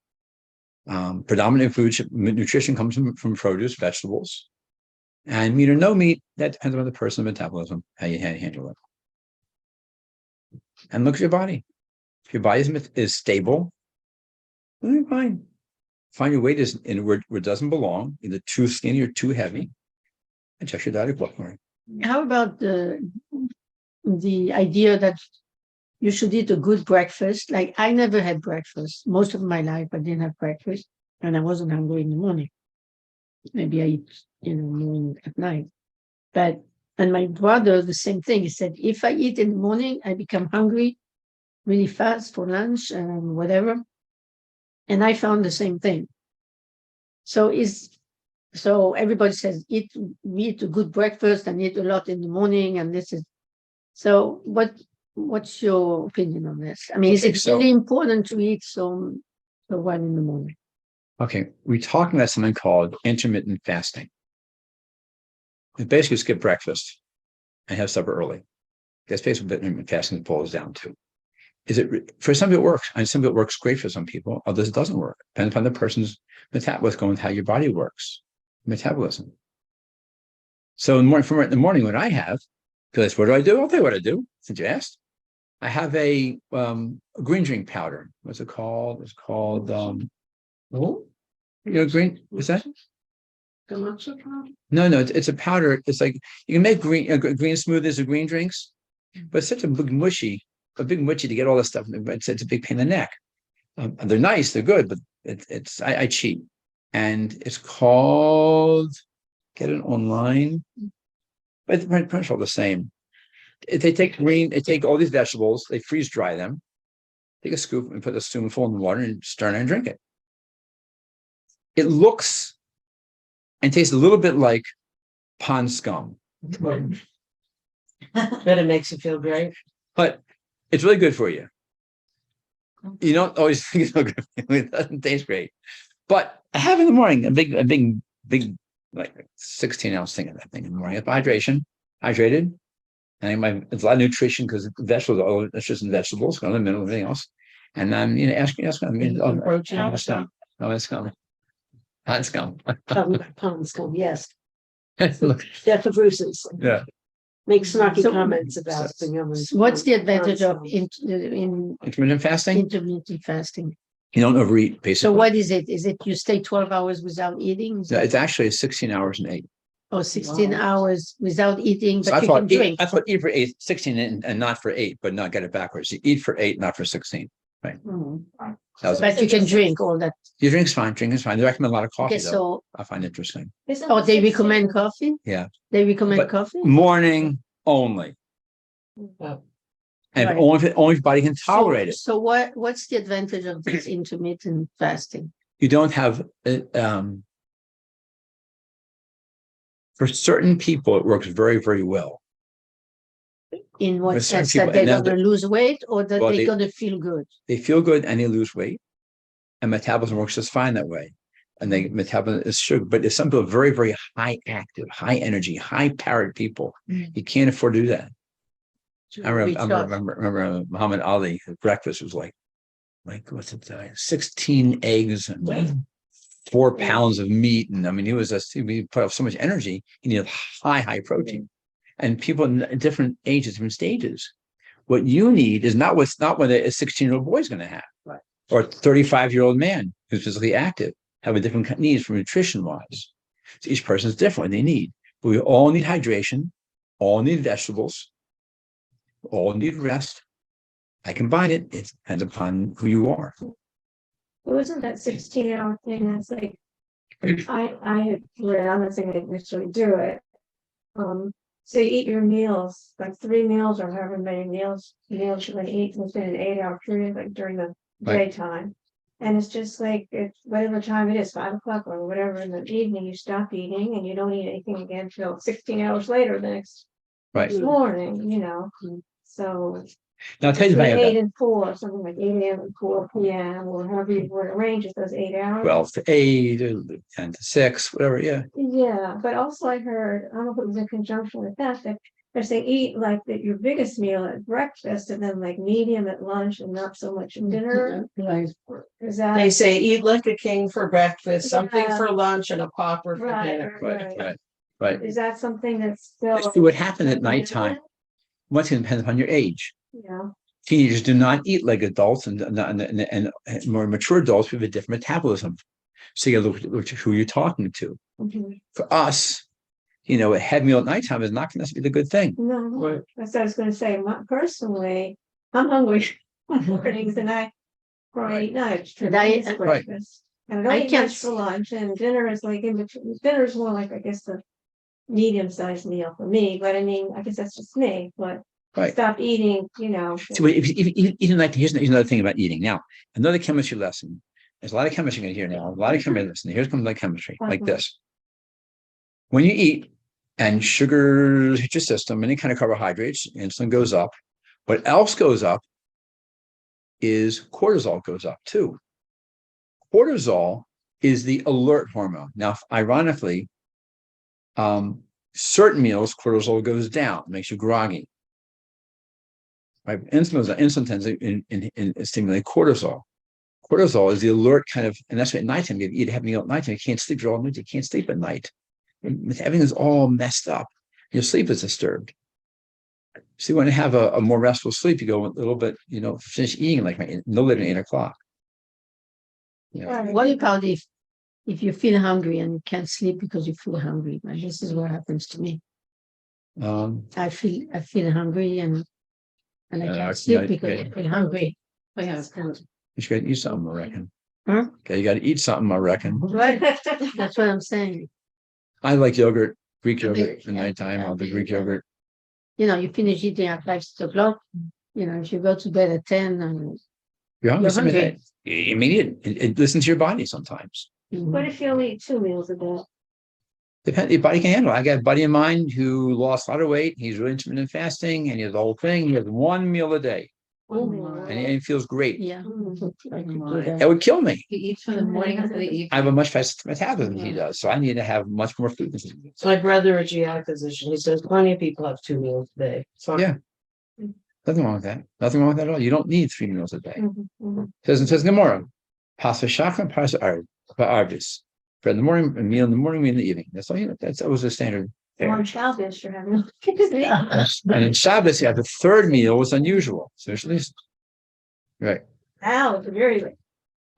Predominant food nutrition comes from produce, vegetables, and meat or no meat. That depends on the person's metabolism, how you handle it. And look at your body. If your body is stable, then you're fine. Find your weight is in where it doesn't belong, either too skinny or too heavy, and check your diet accordingly. How about the idea that you should eat a good breakfast? Like I never had breakfast. Most of my life I didn't have breakfast and I wasn't hungry in the morning. Maybe I eat, morning at night. And my brother, the same thing. He said, if I eat in the morning, I become hungry really fast for lunch and whatever. And I found the same thing. So everybody says eat a good breakfast and eat a lot in the morning, and this is so. What's your opinion on this? I mean, is it really important to eat so well in the morning? Okay, we're talking about something called intermittent fasting. You basically skip breakfast and have supper early. That's basically what intermittent fasting boils down to. For some people it works, and some people it works great for some people. Others it doesn't work. Depends upon the person's metabolism, going with how your body works, metabolism. So in the morning, what I have, because what do I do? I'll tell you what I do. Since you asked, I have a green drink powder. What's it called? It's called green. What's that? No, it's a powder. It's like you can make green smoothies or green drinks, but it's such a big mushy to get all this stuff. It's a big pain in the neck. They're nice, they're good, but I cheat. And it's called, get it online, but it's pretty much all the same. They take all these vegetables, they freeze dry them, take a scoop and put a spoonful in the water and stir it and drink it. It looks and tastes a little bit like pond scum. But it makes you feel great. But it's really good for you. You don't always think it's so good. It doesn't taste great. But I have in the morning a big, like 16-ounce thing of that thing in the morning. It's hydrated. And it's a lot of nutrition because vegetables, it's just in vegetables, got a mineral, everything else. And I'm, ask me, Protein. it's scum. Pond scum, yes. Look, Death of Bruce's. yeah. Make snarky So- comments about the What's the advantage of Intermittent fasting, intermittent fasting? you don't overeat, basically. So what is it? Is it you stay 12 hours without eating? Is No, it- it's actually 16 hours and 8. or 16 hours without eating, So but you can drink? I thought eat for 8, 16 and not for 8, but not get it backwards. You eat for 8, not for 16. Right. That was But you can drink all that. Your drink's fine. Drinking's fine. They recommend a lot of coffee, Okay, though. so, I find interesting. they recommend coffee? Yeah. They recommend But coffee? Morning only. And Right. only if your body can tolerate it. So what's the advantage of this intermittent fasting? You don't have for certain people, it works very, very well. In what With certain sense, that people, they're and now gonna lose weight or that Well, they're they- gonna feel good? They feel good and they lose weight. And metabolism works just fine that way. And they metabolism is sugar. But if some people are very, very high active, high energy, high powered people, you can't afford to do that. I remember Muhammad Ali, his breakfast was like what's it, 16 eggs and 4 pounds of meat. And I mean, he put off so much energy. He needed high protein. And people in different ages, different stages. What you need is not what a 16-year-old boy is going to have. Right. Or a 35-year-old man who's physically active have a different needs for nutrition wise. So each person is different what they need. But we all need hydration, all need vegetables, all need rest. I combine it. It depends upon who you are. It wasn't that 16-hour thing. That's like, I read, I'm not saying I necessarily do it. So you eat your meals, like 3 meals or however many meals you're going to eat within an 8-hour period, like during the Right. daytime. And it's just like, it's whatever time it is, 5 o'clock or whatever in the evening, you stop eating and you don't eat anything again until 16 hours later the next Right. morning, So Now I'll tell you between about 8 and 4, something like 8 a.m. and 4 p.m. or however you would arrange it, those 8 hours. 12 to 8, 10 to 6, whatever. Yeah. Yeah, but also I heard, I don't know if it was in conjunction with that they're saying eat like your biggest meal at breakfast and then like medium at lunch and not so much at dinner. Right. Is that They say eat like a king for breakfast, something Yeah. for lunch, and a popper for dinner. Right. Is that something that's still? See what happened at nighttime. Once again, depends upon your age. Yeah. Teenagers do not eat like adults, and more mature adults have a different metabolism. So you got to look at who you're talking to. Mhm. For us, a heavy meal at nighttime is not going to be the good thing. No, Right. that's what I was gonna say. Personally, I'm hungry mornings and I probably eat lunch. And I- It's breakfast. And I don't I eat can't lunch for lunch and dinner is like in between. Dinner is more like, I guess, the medium-sized meal for me, but I mean, I guess that's just me, but Right. stop eating, So if eating like here's another thing about eating. Now, another chemistry lesson. There's a lot of chemistry going to hear now. A lot of chemistry lesson. Here's comes like chemistry, like this. When you eat and sugars hit your system, any kind of carbohydrates, insulin goes up. What else goes up is cortisol goes up too. Cortisol is the alert hormone. Now, ironically, certain meals, cortisol goes down, makes you groggy. Right? Insulin tends to stimulate cortisol. Cortisol is the alert kind of, and that's why at nighttime, you eat a heavy meal at nighttime, you can't sleep, you're all night, you can't sleep at night. Everything is all messed up. Your sleep is disturbed. So you want to have a more restful sleep, you go a little bit, finish eating like no later than 8 o'clock. What about if you feel hungry and you can't sleep because you feel hungry? And this is what happens to me. I feel hungry and I can't sleep because I feel hungry. You got to eat something, I reckon. Huh? Okay, you got to eat something, I reckon. Right. That's what I'm saying. I like yogurt, Greek yogurt at nighttime. I'll do Greek yogurt. You finish eating at 5, 6 o'clock. If you go to bed at 10 and You're hungry. You're hungry. Immediate. Listen to your body sometimes. What if you only eat 2 meals a day? Depends. Your body can handle it. I got a buddy of mine who lost a lot of weight. He's really intermittent fasting, and he has the whole thing. He has 1 meal a day, and he feels great. yeah. Mm-hmm. I could do that. That would kill me. He eats for the morning or for the evening. I have a much faster metabolism than he does, so I need to have much more food. So my brother, a GI physician, he says plenty of people have 2 meals a day. So Yeah. Nothing wrong with that. Nothing wrong with that at all. You don't need 3 meals a day. Mhm, mhm. Says Gemara, pasta shachar, pasta arvis. Bread in the morning, a meal in the morning, meal in the evening. That's all. That was the standard. On Shabbos, you're having. And in Shabbos, you have the 3rd meal was unusual. So at least, right, Wow, it's very late.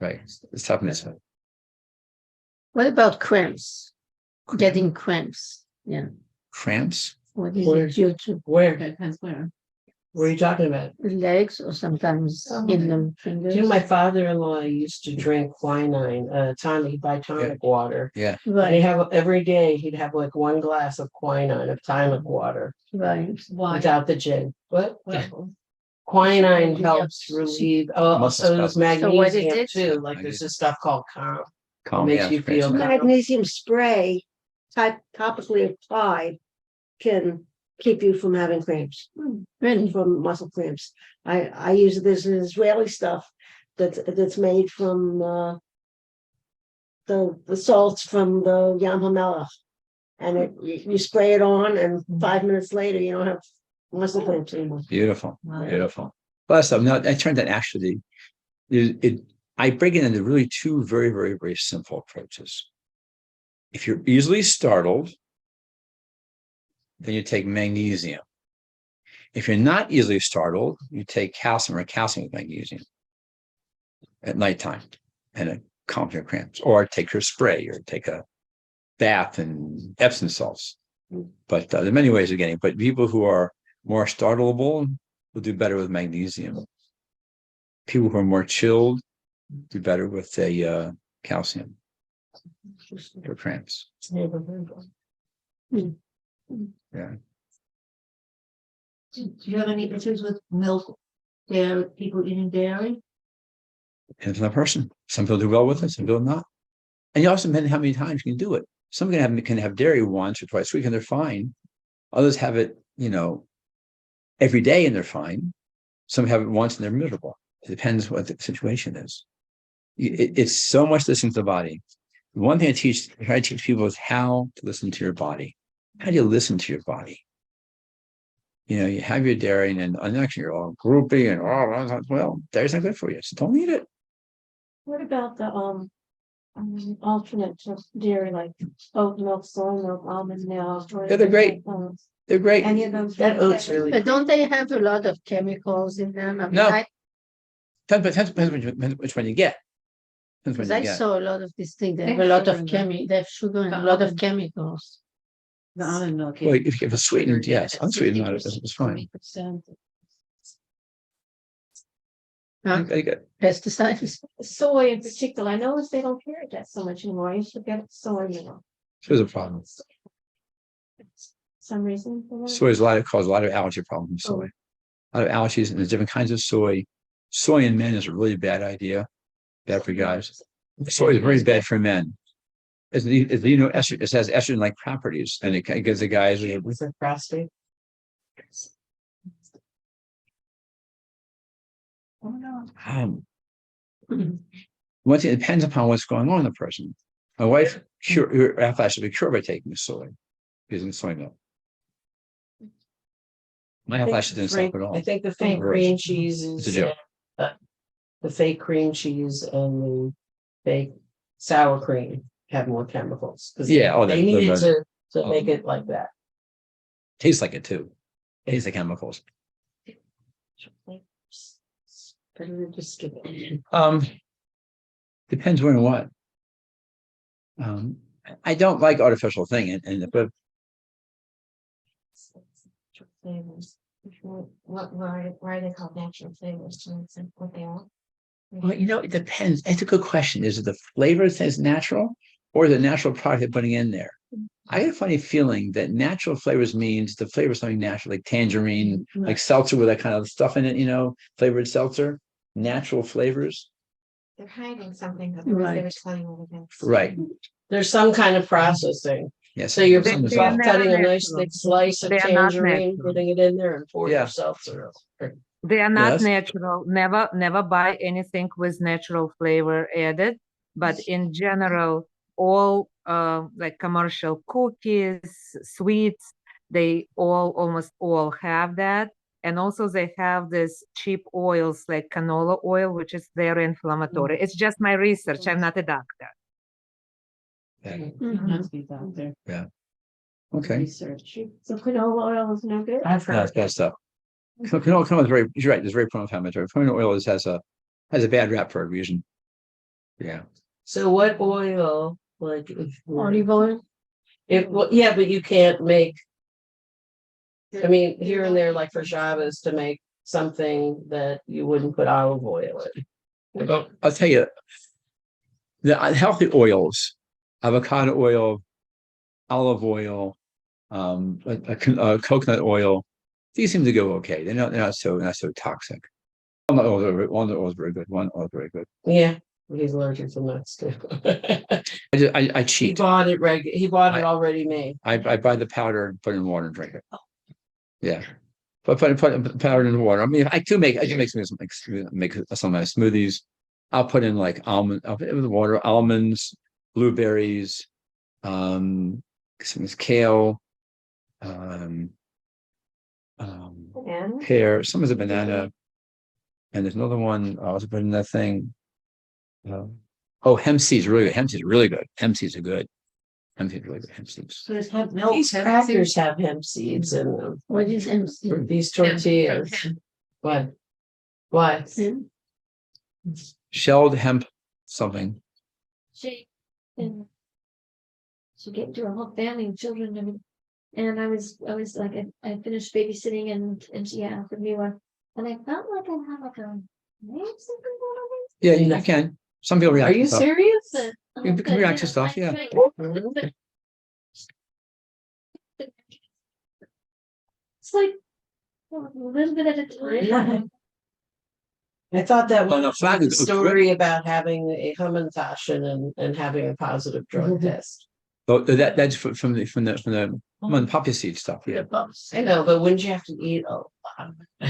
right. It's tough mitzvah. What about cramps? Getting cramps. Yeah. Cramps. What is Where? it due to? where? Depends where. What are you talking about? The legs or sometimes in the fingers? My father-in-law used to drink quinine, he'd buy tonic water. Yeah. And Right, every day he'd have like 1 glass of quinine of tonic water right. Why? without the gin. What? What? Quinine helps relieve, Muscle so does spasms. So what is magnesium it? too, like there's this stuff called Calm. Makes Yeah, you feel cramps. good. Magnesium spray topically applied can keep you from having cramps, Really? from muscle cramps. I use this Israeli stuff that's made from the salts from the Yam HaMelech. And you spray it on and 5 minutes later you don't have muscle cramps anymore. Beautiful. Wow. Beautiful. Plus, no, I turned that actually. I break it into really two very, very, very simple approaches. If you're easily startled, then you take magnesium. If you're not easily startled, you take calcium or calcium with magnesium at nighttime, and it calms your cramps. Or take your spray, or take a bath in Epsom salts. But there are many ways of getting it. But people who are more startleable will do better with magnesium. People who are more chilled do better with a calcium for cramps. Yeah. Do you have any issues with milk, dairy, people eating dairy? Depends on the person. Some people do well with it, some people not. And you also depend on how many times you can do it. Some can have dairy once or twice a week and they're fine. Others have it, every day and they're fine. Some have it once and they're miserable. It depends what the situation is. It's so much listening to the body. One thing I try to teach people is how to listen to your body. How do you listen to your body? You have your dairy and then next you're all groupy and well, dairy's not good for you. So don't eat it. What about the alternate to dairy, like oat milk, soy milk, almond milk? Yeah, they're great. They're great. Any of those? That oat's really. But don't they have a lot of chemicals in them? I mean, No. Depends which one you get. Depends because when I you get. saw a lot of these things. They have a lot of they have sugar and a lot of chemicals. The almond milk. Well, if you have a sweetened, yes, unsweetened, it's fine. Huh? I get Pesticides. Soy in particular, I noticed they don't carry that so much anymore. I used to get soy, There's a problem. some reason for that. Soy causes a lot of allergy problems. Soy, a lot of allergies, and there's different kinds of soy. Soy in men is a really bad idea. Bad for guys. Soy is very bad for men. It has estrogen-like properties, and it gives the guys. Was it prostate? Oh, no. Once it depends upon what's going on in the person. My wife, her after should be cured by taking soy, using soy milk. My aflash didn't stop at all. I think the fake cream cheese It's a is joke. the fake cream cheese and the fake sour cream have more chemicals. 'Cause Yeah, they needed to make it like that. Tastes like it too. Tastes like chemicals. Depends where and what. I don't like artificial thing, but Why are they called natural flavors? What they are? well, it depends. It's a good question. Is it the flavor that is natural, or the natural product they're putting in there? I get a funny feeling that natural flavors means the flavor is something natural, like tangerine, like seltzer with that kind of stuff in it, flavored seltzer, natural flavors. They're hiding something. Right. There's some kind of processing. Yes. So you're Some is They are all- never cutting a nice natural. thick slice of They are not tangerine, natural. putting it in there and pour Yeah. your seltzer. They are not Yes. natural. Never buy anything with natural flavor added. But in general, all like commercial cookies, sweets, they almost all have that. And also they have this cheap oils like canola oil, which is very inflammatory. It's just my research. I'm not a doctor. Yeah. Okay. So canola oil is no good? I've No, heard it's bad stuff. Canola is very. You're right. It's very pro-inflammatory. Canola oil has a bad rap for a reason. Yeah. So what oil, like Olive oil. yeah, but you can't make. I mean, here and there, like for Shabbos, to make something that you wouldn't put olive oil in. Well, I'll tell you, the healthy oils, avocado oil, olive oil, coconut oil, these seem to go okay. They're not so toxic. Walnut oil is very good. One oil is very good. Yeah, he's allergic to nuts too. I He cheat. bought it He bought it already made. I buy the powder and put it in water and drink it. Yeah. But put powder in the water. I mean, I do make some nice smoothies. I'll put in I'll put in the water, almonds, blueberries, some kale, pear, some is a banana, and there's another one I also put in that thing. Oh, hemp seeds are really good. Hemp seeds are really good. Hemp seeds are good. Hemp seeds are really good. Hemp seeds. So there's hemp milk. These crackers have hemp seeds in them. What is MC? These tortillas. What? Why? Shelled hemp something. She and she gave to her whole family and children and I was like I finished babysitting and she offered me one and I felt like I had like a maybe something going on. Yeah, you can. Some people Are react you to stuff. serious? You can react to stuff, yeah. It's like a little bit at a time. I thought that Well, no, was flag the is- story about having a Hamantashen and having a positive drug test. But that's from the poppy seed stuff. Yeah. I know, but wouldn't you have to eat a lot?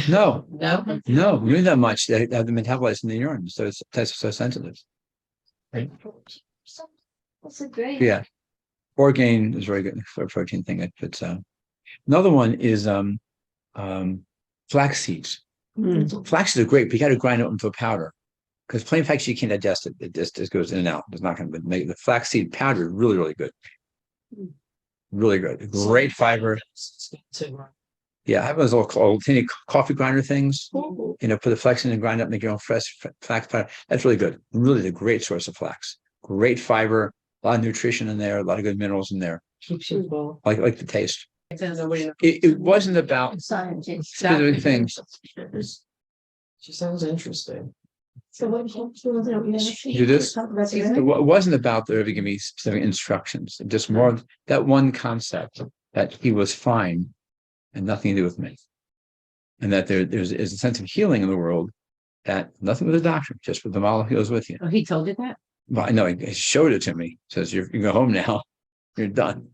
No, No? no, we don't that much. They have the metabolites in the urine, so that's so sensitive. That's a great. Yeah. Orgain is very good for a protein thing. It fits another one is flax seeds. Flax seeds are great, but you got to grind it into a powder. Because plain flax you can't digest it. It just goes in and out. It's not going to make the flaxseed powder really, really good. Really good. Great fiber. Yeah, I have those little tiny coffee grinder things. You know, put the flax in and grind up, make your own fresh flax powder. That's really good. Really a great source of flax. Great fiber, a lot of nutrition in there, a lot of good minerals in there. Keeps you full. Like the taste. Nobody knows. It wasn't about Scientists. specific things. She sounds interesting. So what Do this? It wasn't about the give me specific instructions. Just more of that one concept that he was fine and nothing to do with me. And that there's a sense of healing in the world that nothing with the doctor, just with the molecules with you. Oh, he told you that? Well, I know he showed it to me. Says you can go home now. You're done.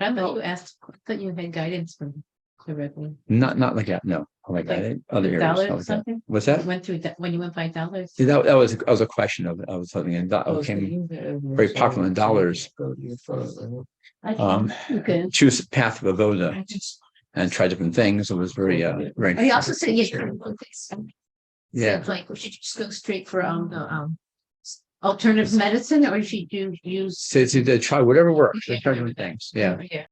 I thought you asked, I thought you had guidance from the Reverend. Not like that. No. Like that. Other areas. $1 like or that. something? What's You that? went through that when you went by $. See, that was a question of something and that became very popular in dollars. Okay. Choose the path of Avoda and try different things. It was very very He also said yes. yeah. Said, like we should just go straight for the alternative medicine, or should you use? So to try whatever works. Try different things. Yeah. Yeah.